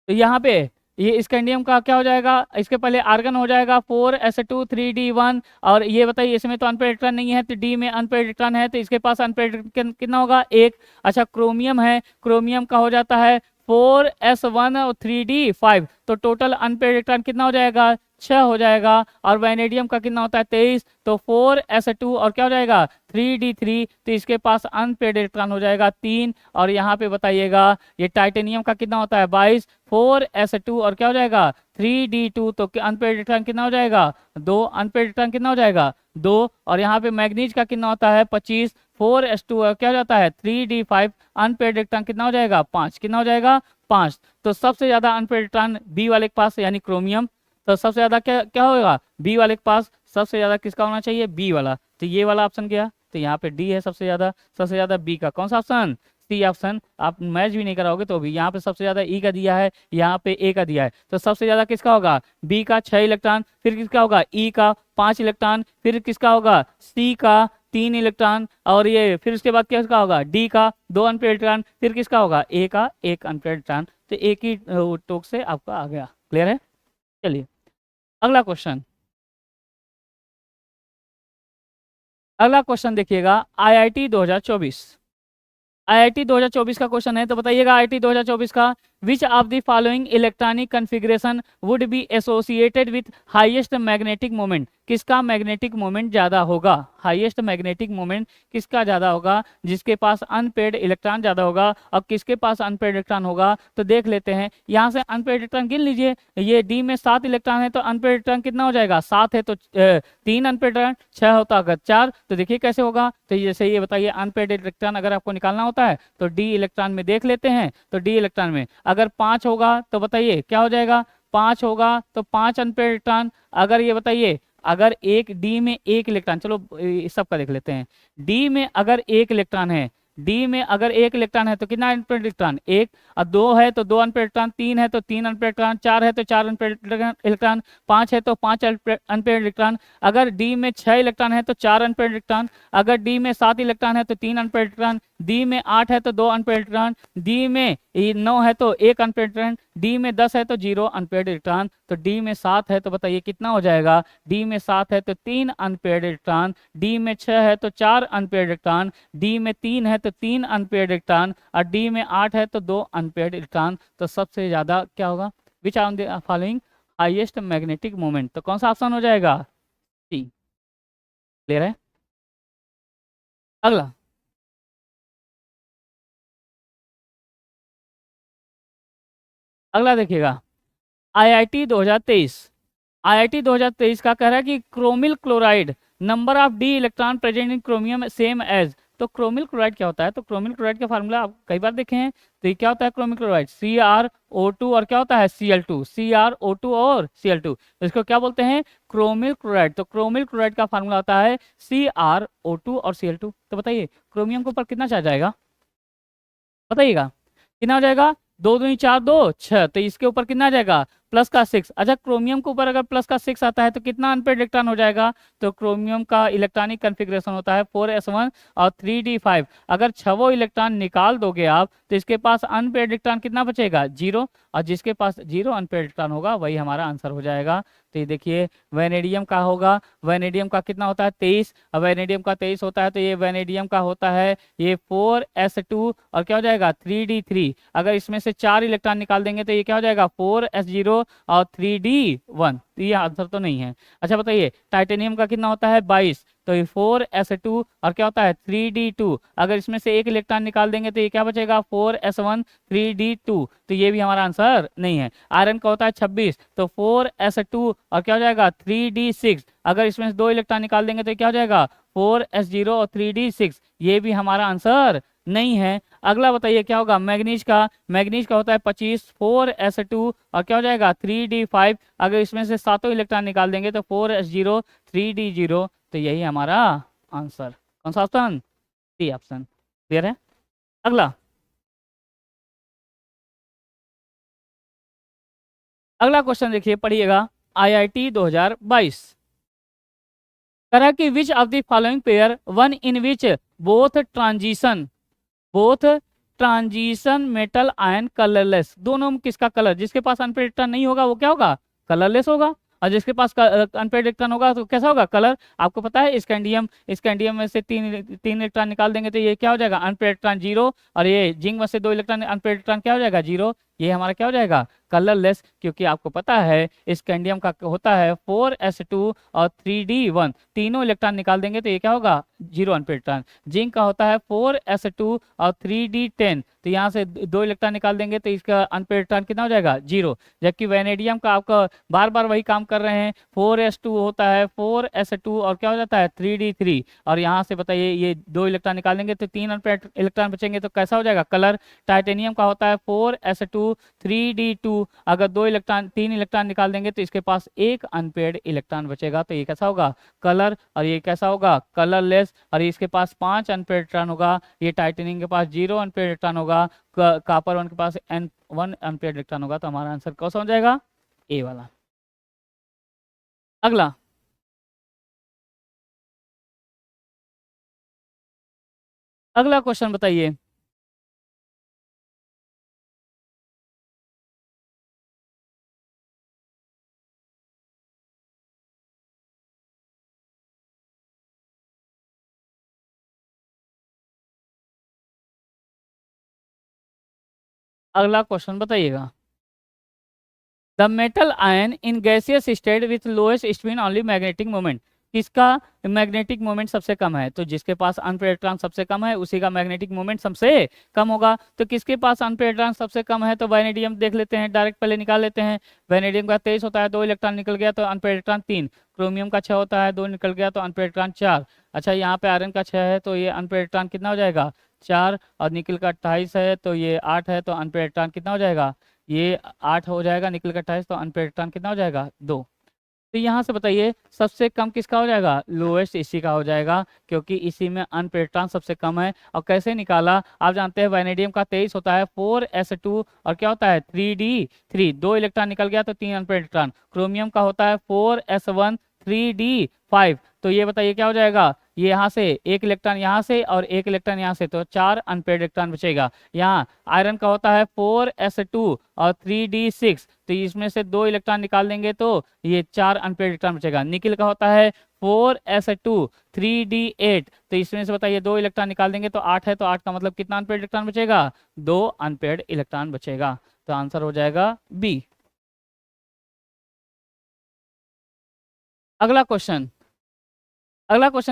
तो यहाँ पे ये स्कैंडियम का क्या हो जाएगा, इसके पहले आर्गन हो जाएगा 4s2 3d1, और ये बताइए इसमें तो अनपेड इलेक्ट्रॉन नहीं है, तो डी में अनपेड इलेक्ट्रॉन है, तो इसका पास अनपेड कितना होगा 1। अच्छा क्रोमियम है, क्रोमियम का हो जाता है 4s1 और 3d5, तो टोटल अनपेड इलेक्ट्रॉन कितना हो जाएगा, 6 हो जाएगा। और वैनेडियम का कितना होता है, 23, तो 4s2 और क्या हो जाएगा, 3d3, तो इसके पास अनपेड इलेक्ट्रॉन हो जाएगा 3। और यहाँ पे बताइएगा ये टाइटेनियम का कितना होता है, 22, 4s2 और क्या हो जाएगा, 3d2, तो अनपेड इलेक्ट्रॉन कितना हो जाएगा, 2। अनपेड इलेक्ट्रॉन कितना हो जाएगा, 2। और यहाँ पे मैग्नीज का कितना होता है, 25, 4s2 और क्या हो जाता है, 3d5, अनपेड इलेक्ट्रॉन कितना हो जाएगा, 5। कितना हो जाएगा, 5। तो सबसे ज्यादा अनपेड इलेक्ट्रॉन बी वाले के पास यानी क्रोमियम, तो सबसे ज्यादा क्या क्या होगा, बी वाले के पास सबसे ज्यादा किसका होना चाहिए, बी वाला, तो ये वाला ऑप्शन गया। तो यहाँ पे डी है सबसे ज्यादा बी का कौन सा ऑप्शन, सी ऑप्शन। आप मैच भी नहीं कराओगे तो भी यहाँ पे सबसे ज्यादा ई का दिया है, यहाँ पे ए का दिया है, तो सबसे ज्यादा किसका होगा, बी का 6 इलेक्ट्रॉन, फिर किसका होगा, ई का 5 इलेक्ट्रॉन, फिर किसका होगा, सी का 3 इलेक्ट्रॉन, और ये फिर उसके बाद किसका होगा, डी का 2 अनपेड इलेक्ट्रॉन, फिर किसका होगा, ए का 1 अनपेड इलेक्ट्रॉन। तो एक ही टोक से आपका आ गया। क्लियर है। चलिए अगला क्वेश्चन, अगला क्वेश्चन देखिएगा, आईआईटी 2024, आईआईटी 2024 का क्वेश्चन है। तो बताइएगा आईआईटी 2024 का, विच of the following electronic configuration would be associated with highest magnetic moment, किसका मैग्नेटिक मोमेंट ज्यादा होगा, हाईएस्ट मैग्नेटिक मोमेंट किसका ज्यादा होगा, जिसके पास अनपेड इलेक्ट्रॉन ज्यादा होगा। अब किसके पास अनपेड इलेक्ट्रॉन होगा, तो देख लेते हैं, यहाँ से अनपेड इलेक्ट्रॉन गिन लीजिए, ये डी में 7 इलेक्ट्रॉन है, तो अनपेड इलेक्ट्रॉन कितना हो जाएगा, 7 है तो 3 अनपेड इलेक्ट्रॉन, 6 होता अगर 4, तो देखिए कैसे होगा। तो जैसे ये बताइए, अनपेड इलेक्ट्रॉन अगर आपको निकालना होता है तो डी इलेक्ट्रॉन में देख लेते हैं, तो डी इलेक्ट्रॉन में अगर 5 होगा तो बताइए क्या हो जाएगा, 5 होगा तो 5 अनपेड इलेक्ट्रॉन। अगर ये बताइए, अगर एक डी में 1 इलेक्ट्रॉन, चलो इस सब का देख लेते हैं, डी में अगर 1 इलेक्ट्रॉन है, डी में अगर 1 इलेक्ट्रॉन है तो कितना अनपेड इलेक्ट्रॉन, 1, और 2 है तो 2 अनपेड इलेक्ट्रॉन, 3 है तो 3 अनपेड इलेक्ट्रॉन, 4 है तो 4 अनपेड इलेक्ट्रॉन, 5 है तो 5 अनपेड इलेक्ट्रॉन। अगर डी में 6 इलेक्ट्रॉन है तो 4 अनपेड इलेक्ट्रॉन, अगर डी में 7 इलेक्ट्रॉन है तो 3 अनपेड इलेक्ट्रॉन, डी में 8 है तो 2 अनपेड इलेक्ट्रॉन, डी में 9 है तो 1 अनपेड इलेक्ट्रॉन, डी में 10 है तो 0 अनपेड इलेक्ट्रॉन। तो डी में 7 है तो बताइए कितना हो जाएगा, डी में 7 है तो 3 अनपेड इलेक्ट्रॉन, डी में 6 है तो 4 अनपेड इलेक्ट्रॉन, डी में 3 है तो 3 अनपेड इलेक्ट्रॉन, और डी में 8 है तो 2 अनपेड इलेक्ट्रॉन। तो सबसे ज्यादा क्या होगा, विच of the following highest magnetic moment, तो कौन सा ऑप्शन हो जाएगा, सी। क्लियर है। अगला, अगला देखिएगा, आईआईटी 2023, आईआईटी 2023 का कह रहा है कि chromyl chloride number of d electron present in chromium same as. तो क्रोमिल क्लोराइड क्या होता है, तो क्रोमिल क्लोराइड का फार्मूला आप कई बार देखे हैं। तो ये क्या होता है, क्रोमिल क्लोराइड CrO2 और क्या होता है Cl2, CrO2 और Cl2, तो इसको क्या बोलते हैं, क्रोमिल क्लोराइड। तो क्रोमिल क्लोराइड का फार्मूला होता है CrO2 और Cl2। तो बताइए क्रोमियम के ऊपर कितना चार्ज आएगा, बताइएगा कितना हो जाएगा, 2 दूनी 4, 2 6, तो इसके ऊपर कितना आ जाएगा, प्लस का 6। अच्छा क्रोमियम के ऊपर अगर प्लस का 6 आता है तो कितना अनपेड इलेक्ट्रॉन हो जाएगा, तो क्रोमियम का इलेक्ट्रॉनिक कॉन्फ़िगरेशन होता है 4s1 और 3d5। अगर 6 इलेक्ट्रॉन निकाल दोगे आप तो इसके पास अनपेड इलेक्ट्रॉन कितना बचेगा, 0, और जिसके पास 0 अनपेड इलेक्ट्रॉन होगा वही हमारा आंसर हो जाएगा। तो ये देखिए वैनेडियम का होगा, वैनेडियम का कितना होता है 23, और वैनेडियम का 23 होता है तो ये वैनेडियम का होता है ये 4s2 और क्या हो जाएगा 3d3। अगर इसमें से 4 इलेक्ट्रॉन निकाल देंगे तो ये क्या हो जाएगा 4s0 और 3d1, तो ये आंसर तो नहीं है। अच्छा बताइए टाइटेनियम का कितना होता है 22, तो ये 4s2 और क्या होता है 3d2। अगर इसमें से 1 इलेक्ट्रॉन निकाल देंगे तो ये क्या बचेगा 4s1 3d2, तो ये भी हमारा आंसर नहीं है। आयरन का होता है 26, तो 4s2 और क्या हो जाएगा 3d6। अगर इसमें से 2 इलेक्ट्रॉन निकाल देंगे तो ये क्या हो जाएगा 4s0 और 3d6, ये भी हमारा आंसर नहीं है। अगला बताइए क्या होगा, मैग्नीज का, मैग्नीज का होता है 25, 4s2 और क्या हो जाएगा 3d5। अगर इसमें से 7 इलेक्ट्रॉन निकाल देंगे तो 4s0 3d0, तो यही हमारा आंसर, कौन सा ऑप्शन, सी ऑप्शन। क्लियर है। अगला, अगला क्वेश्चन देखिए पढ़िएगा, आईआईटी 2022 करा कि विच of the following pair one in which both transition metal ion colourless, दोनों में किसका कलर, जिसके पास अनपेड इलेक्ट्रॉन नहीं होगा वो क्या होगा, कलरलेस होगा, और जिसके पास अनपेड इलेक्ट्रॉन होगा तो कैसा होगा कलर। आपको पता है स्कैंडियम में से तीन इलेक्ट्रॉन निकाल देंगे तो ये क्या हो जाएगा अनपेड इलेक्ट्रॉन 0, और ये जिंक में से 2 इलेक्ट्रॉन अनपेड इलेक्ट्रॉन क्या हो जाएगा 0। ये हमारा क्या हो जाएगा कलरलेस, क्योंकि आपको पता है स्कैंडियम का होता है 4s2 और 3d1, तीनों इलेक्ट्रॉन निकाल देंगे तो ये क्या होगा 0 अनपेड इलेक्ट्रॉन। जिंक का होता है 4s2 और 3d10, तो यहाँ से 2 इलेक्ट्रॉन निकाल देंगे तो इसका अनपेड इलेक्ट्रॉन कितना हो जाएगा 0। जबकि वेनेडियम का आपका बार बार वही काम कर रहे हैं, 4s2 होता है 4s2 और क्या हो जाता है 3d3, और यहाँ से बताइए ये 2 इलेक्ट्रॉन निकाल देंगे तो 3 अनपेड इलेक्ट्रॉन बचेंगे तो कैसा हो जाएगा कलर। टाइटेनियम का होता है 4s2 3d2, अगर 3 इलेक्ट्रॉन निकाल देंगे तो इसके पास एक अनपेड इलेक्ट्रॉन बचेगा तो ये कैसा होगा कलर, और ये कैसा होगा कलरलेस, और इसके पास 5 अनपेड इलेक्ट्रॉन होगा। ये टाइटेनियम के पास 0 अनपेड इलेक्ट्रॉन होगा, कॉपर 1 के पास 1 अनपेड इलेक्ट्रॉन होगा, तो हमारा आंसर कौन सा हो जाएगा ए वाला। अगला अगला क्वेश्चन बताइए। अगला क्वेश्चन बताइएगा। The metal ion in gaseous state with lowest spin only magnetic moment, किसका मैग्नेटिक मोमेंट सबसे कम है। तो जिसके पास अनपेड इलेक्ट्रॉन सबसे कम है उसी का मैग्नेटिक मोमेंट सबसे कम होगा। तो किसके पास अनपेड इलेक्ट्रॉन सबसे कम है, तो वैनेडियम देख लेते हैं, डायरेक्ट पहले निकाल लेते हैं। वैनेडियम का 23 होता है, 2 इलेक्ट्रॉन निकल गया तो अनपेड इलेक्ट्रॉन 3। क्रोमियम का 6 होता है, 2 निकल गया तो अनपेड इलेक्ट्रॉन 4। अच्छा यहाँ पे आयरन का 6 है तो ये अनपेड इलेक्ट्रॉन कितना हो जाएगा 4, और निकल का 28 है तो ये 8 है तो अनपेड इलेक्ट्रॉन कितना हो जाएगा ये 8 हो जाएगा। निकल का 28 तो अनपेड इलेक्ट्रॉन कितना हो जाएगा 2। तो यहाँ से बताइए सबसे कम किसका हो जाएगा लोएस्ट इसी का हो जाएगा, क्योंकि इसी में अनपेड इलेक्ट्रॉन सबसे कम है। और कैसे निकाला आप जानते हैं, वैनेडियम का 23 होता है 4s2 और क्या होता है 3d3, 2 इलेक्ट्रॉन निकल गया तो 3 अनपेड इलेक्ट्रॉन। क्रोमियम का होता है 4s1 3d5, तो ये बताइए क्या हो जाएगा, ये यहाँ से एक इलेक्ट्रॉन यहाँ से और एक इलेक्ट्रॉन यहाँ से, तो 4 अनपेड इलेक्ट्रॉन बचेगा। यहाँ आयरन का होता है 4s2 और 3d6, तो इसमें से 2 इलेक्ट्रॉन निकाल देंगे तो ये 4 अनपेड इलेक्ट्रॉन बचेगा। निकिल का होता है 4s2 3d8, तो इसमें से बताइए 2 इलेक्ट्रॉन निकाल देंगे तो 8 है, तो 8 का मतलब कितना अनपेड इलेक्ट्रॉन बचेगा 2 अनपेड इलेक्ट्रॉन बचेगा। तो आंसर हो जाएगा बी। अगला क्वेश्चन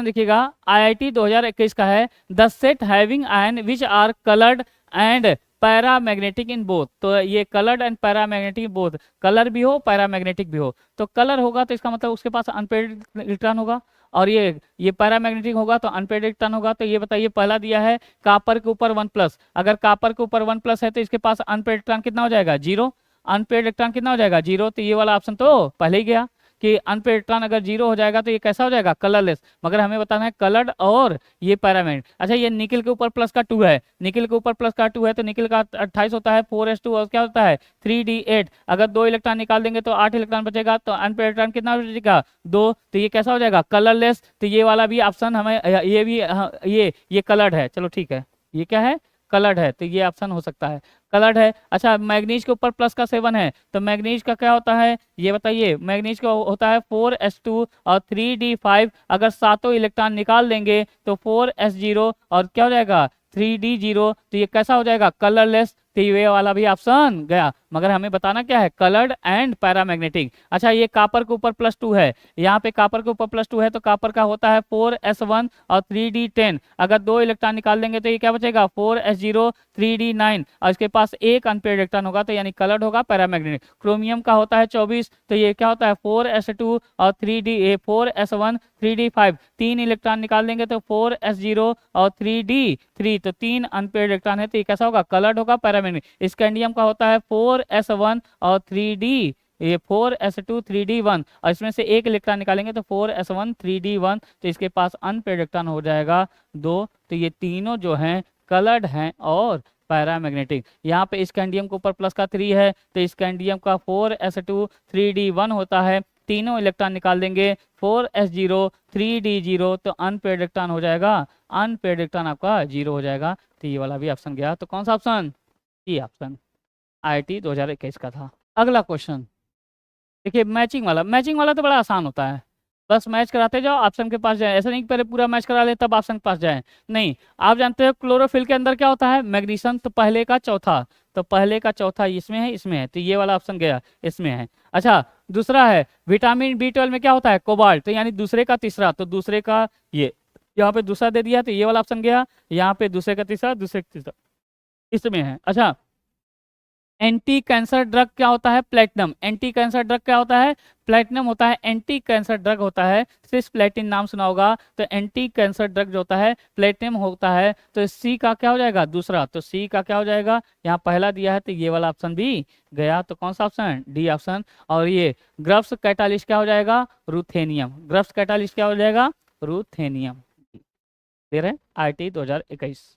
देखिएगा, आईआईटी 2021 का है। The set having ion which are coloured and paramagnetic in both, तो ये coloured and paramagnetic both, colour भी हो पैरामैग्नेटिक भी हो। तो कलर होगा तो इसका मतलब उसके पास अनपेड इलेक्ट्रॉन होगा, और ये पैरामैग्नेटिक होगा तो अनपेड इलेक्ट्रॉन होगा। तो ये बताइए पहला दिया है कॉपर के ऊपर 1+, अगर कॉपर के ऊपर 1+ है तो इसके पास अनपेड इलेक्ट्रॉन कितना हो जाएगा 0, अनपेड इलेक्ट्रॉन कितना हो जाएगा 0, तो ये वाला ऑप्शन तो पहले ही गया कि अनपेड इलेक्ट्रॉन अगर 0 हो जाएगा तो ये कैसा हो जाएगा कलरलेस, मगर हमें बताना है कलर्ड और ये पैरामैग्नेट। अच्छा ये निकिल के ऊपर प्लस का 2 है, निकिल के ऊपर प्लस का 2 है तो निकिल का 28 होता है 4s2 और क्या होता है 3d8, अगर 2 इलेक्ट्रॉन निकाल देंगे तो 8 इलेक्ट्रॉन बचेगा, तो अनपेड इलेक्ट्रॉन कितना बचेगा 2, तो ये कैसा हो जाएगा कलरलेस। तो ये वाला भी ऑप्शन हमें ये भी ये कलर्ड है, चलो ठीक है ये क्या है कलर्ड है, तो ये ऑप्शन हो सकता है कलर्ड है। अच्छा मैग्नीज के ऊपर प्लस का 7 है, तो मैग्नीज का क्या होता है ये बताइए, मैग्नीज का होता है 4s2 और 3d5, अगर सातों इलेक्ट्रॉन निकाल देंगे तो 4s0 और क्या हो जाएगा 3d0, तो ये कैसा हो जाएगा कलरलेस। तो ये वाला भी ऑप्शन गया, मगर हमें बताना क्या है कलर्ड एंड पैरामैग्नेटिक। अच्छा ये कॉपर के ऊपर +2 है, यहाँ पे कॉपर के ऊपर +2 है तो कॉपर का होता है 4s1 और 3d10, अगर 2 इलेक्ट्रॉन निकाल देंगे तो ये क्या बचेगा 4s0 3d9, और इसके पास एक अनपेड इलेक्ट्रॉन होगा तो यानी कलर्ड होगा पैरामैग्नेटिक। क्रोमियम का होता है 24, तो ये क्या होता है 4s2 और 4s1 3d5, 3 इलेक्ट्रॉन निकाल देंगे तो 4s0 और 3d3, तो 3 अनपेड इलेक्ट्रॉन है तो ये कैसा होगा कलर्ड होगा पैरामैग्नेटिक। स्कैंडियम का होता है 4s1 और 4s2 3d1, और इसमें से एक इलेक्ट्रॉन निकालेंगे तो 4s1 3d1, तो इसके पास अनपेड इलेक्ट्रॉन हो जाएगा 2, तो ये तीनों जो हैं कलर्ड हैं और पैरामैग्नेटिक। यहाँ पे स्कैंडियम के ऊपर प्लस का 3 है तो स्कैंडियम का 4s2 3d1 होता है, तीनों इलेक्ट्रॉन निकाल देंगे 4s0 3d0, तो अनपेड इलेक्ट्रॉन हो जाएगा, अनपेड इलेक्ट्रॉन आपका 0 हो जाएगा। तो ये वाला भी ऑप्शन गया, तो कौन सा ऑप्शन ये ऑप्शन आईआईटी 2021 का था। अगला क्वेश्चन देखिए मैचिंग वाला तो बड़ा आसान होता है, बस मैच कराते जाओ ऑप्शन के पास जाए, ऐसा नहीं कि पहले पूरा मैच करा ले तब ऑप्शन के पास जाए, नहीं। आप जानते हो क्लोरोफिल के अंदर क्या होता है, मैग्नीशियम, तो पहले का चौथा, तो पहले का चौथा इसमें है, तो ये वाला ऑप्शन गया इसमें है। अच्छा, दूसरा है विटामिन B12 में क्या होता है, कोबाल्ट, तो यानी दूसरे का तीसरा, तो दूसरे का ये यहाँ पे दूसरा दे दिया, तो ये वाला ऑप्शन गया, यहाँ पे दूसरे का तीसरा, दूसरे का तीसरा इसमें है। अच्छा, एंटी कैंसर ड्रग क्या होता है, प्लेटिनम, एंटी कैंसर ड्रग क्या होता है, प्लेटिनम होता है, एंटी कैंसर ड्रग होता है, सिस प्लेटिन नाम सुना होगा, तो एंटी कैंसर ड्रग जो होता है प्लेटिनम होता है, तो सी का क्या हो जाएगा, दूसरा, तो सी का क्या हो जाएगा, यहाँ पहला दिया है तो ये वाला ऑप्शन भी गया, तो कौन सा ऑप्शन है, डी ऑप्शन। और ये ग्रफ्स कैटालिस्ट क्या हो जाएगा, रूथेनियम, ग्रफ्स कैटालिस्ट क्या हो जाएगा, रूथेनियम। क्लियर है, IIT 2021।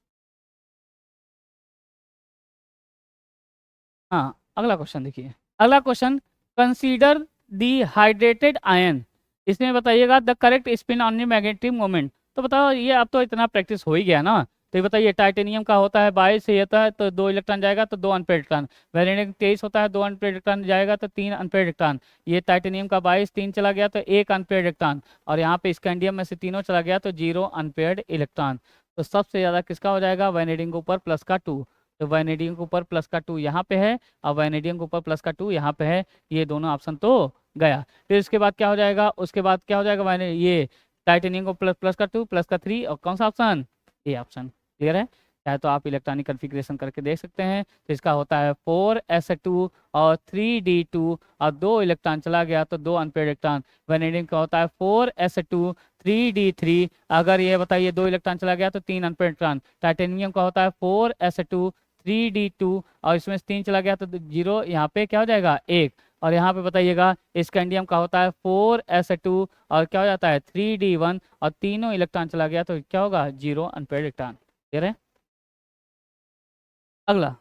हाँ, अगला क्वेश्चन देखिए, अगला क्वेश्चन, कंसीडर दी हाइड्रेटेड आयन, इसमें बताइएगा the correct spin on the magnetic moment. तो बताओ, ये अब तो इतना प्रैक्टिस हो ही गया ना, तो ये बताइए टाइटेनियम का होता है 22 से होता है, तो 2 इलेक्ट्रॉन जाएगा तो 2 अनपेड इलेक्ट्रॉन, वैलेडियम 23 होता है, 2 अनपेड इलेक्ट्रॉन जाएगा तो 3 अनपेड इलेक्ट्रॉन, ये टाइटेनियम का 22 3 चला गया तो 1 अनपेड इलेक्ट्रॉन, और यहाँ पे स्कैंडियम में से तीनों चला गया तो 0 अनपेड इलेक्ट्रॉन। तो सबसे ज़्यादा किसका हो जाएगा, वैनेडियम के ऊपर प्लस का 2, तो वैनेडियम के ऊपर प्लस का 2 यहाँ पे है, और वैनेडियम के ऊपर प्लस का 2 यहाँ पे है, ये दोनों ऑप्शन तो गया। फिर इसके बाद क्या हो जाएगा, उसके बाद क्या हो जाएगा, मैंने ये टाइटेनियम को प्लस प्लस का 2 प्लस का 3, और कौन सा ऑप्शन, ये ऑप्शन। क्लियर है, चाहे तो आप इलेक्ट्रॉनिक कन्फिग्रेशन करके देख सकते हैं, तो इसका होता है 4s2 और 3d2, और 2 इलेक्ट्रॉन चला गया तो 2 अनपेड इलेक्ट्रॉन, वैनेडियम का होता है 4s2 3d3, अगर ये बताइए 2 इलेक्ट्रॉन चला गया तो 3 अनपेड इलेक्ट्रॉन, टाइटेनियम का होता है 4s2 3d2, और इसमें से 3 चला गया तो 0, यहाँ पे क्या हो जाएगा 1, और यहाँ पे बताइएगा स्कैंडियम का होता है 4s2 और क्या हो जाता है 3d1, और तीनों इलेक्ट्रॉन चला गया तो क्या होगा 0 अनपेड इलेक्ट्रॉन। क्लियर है, अगला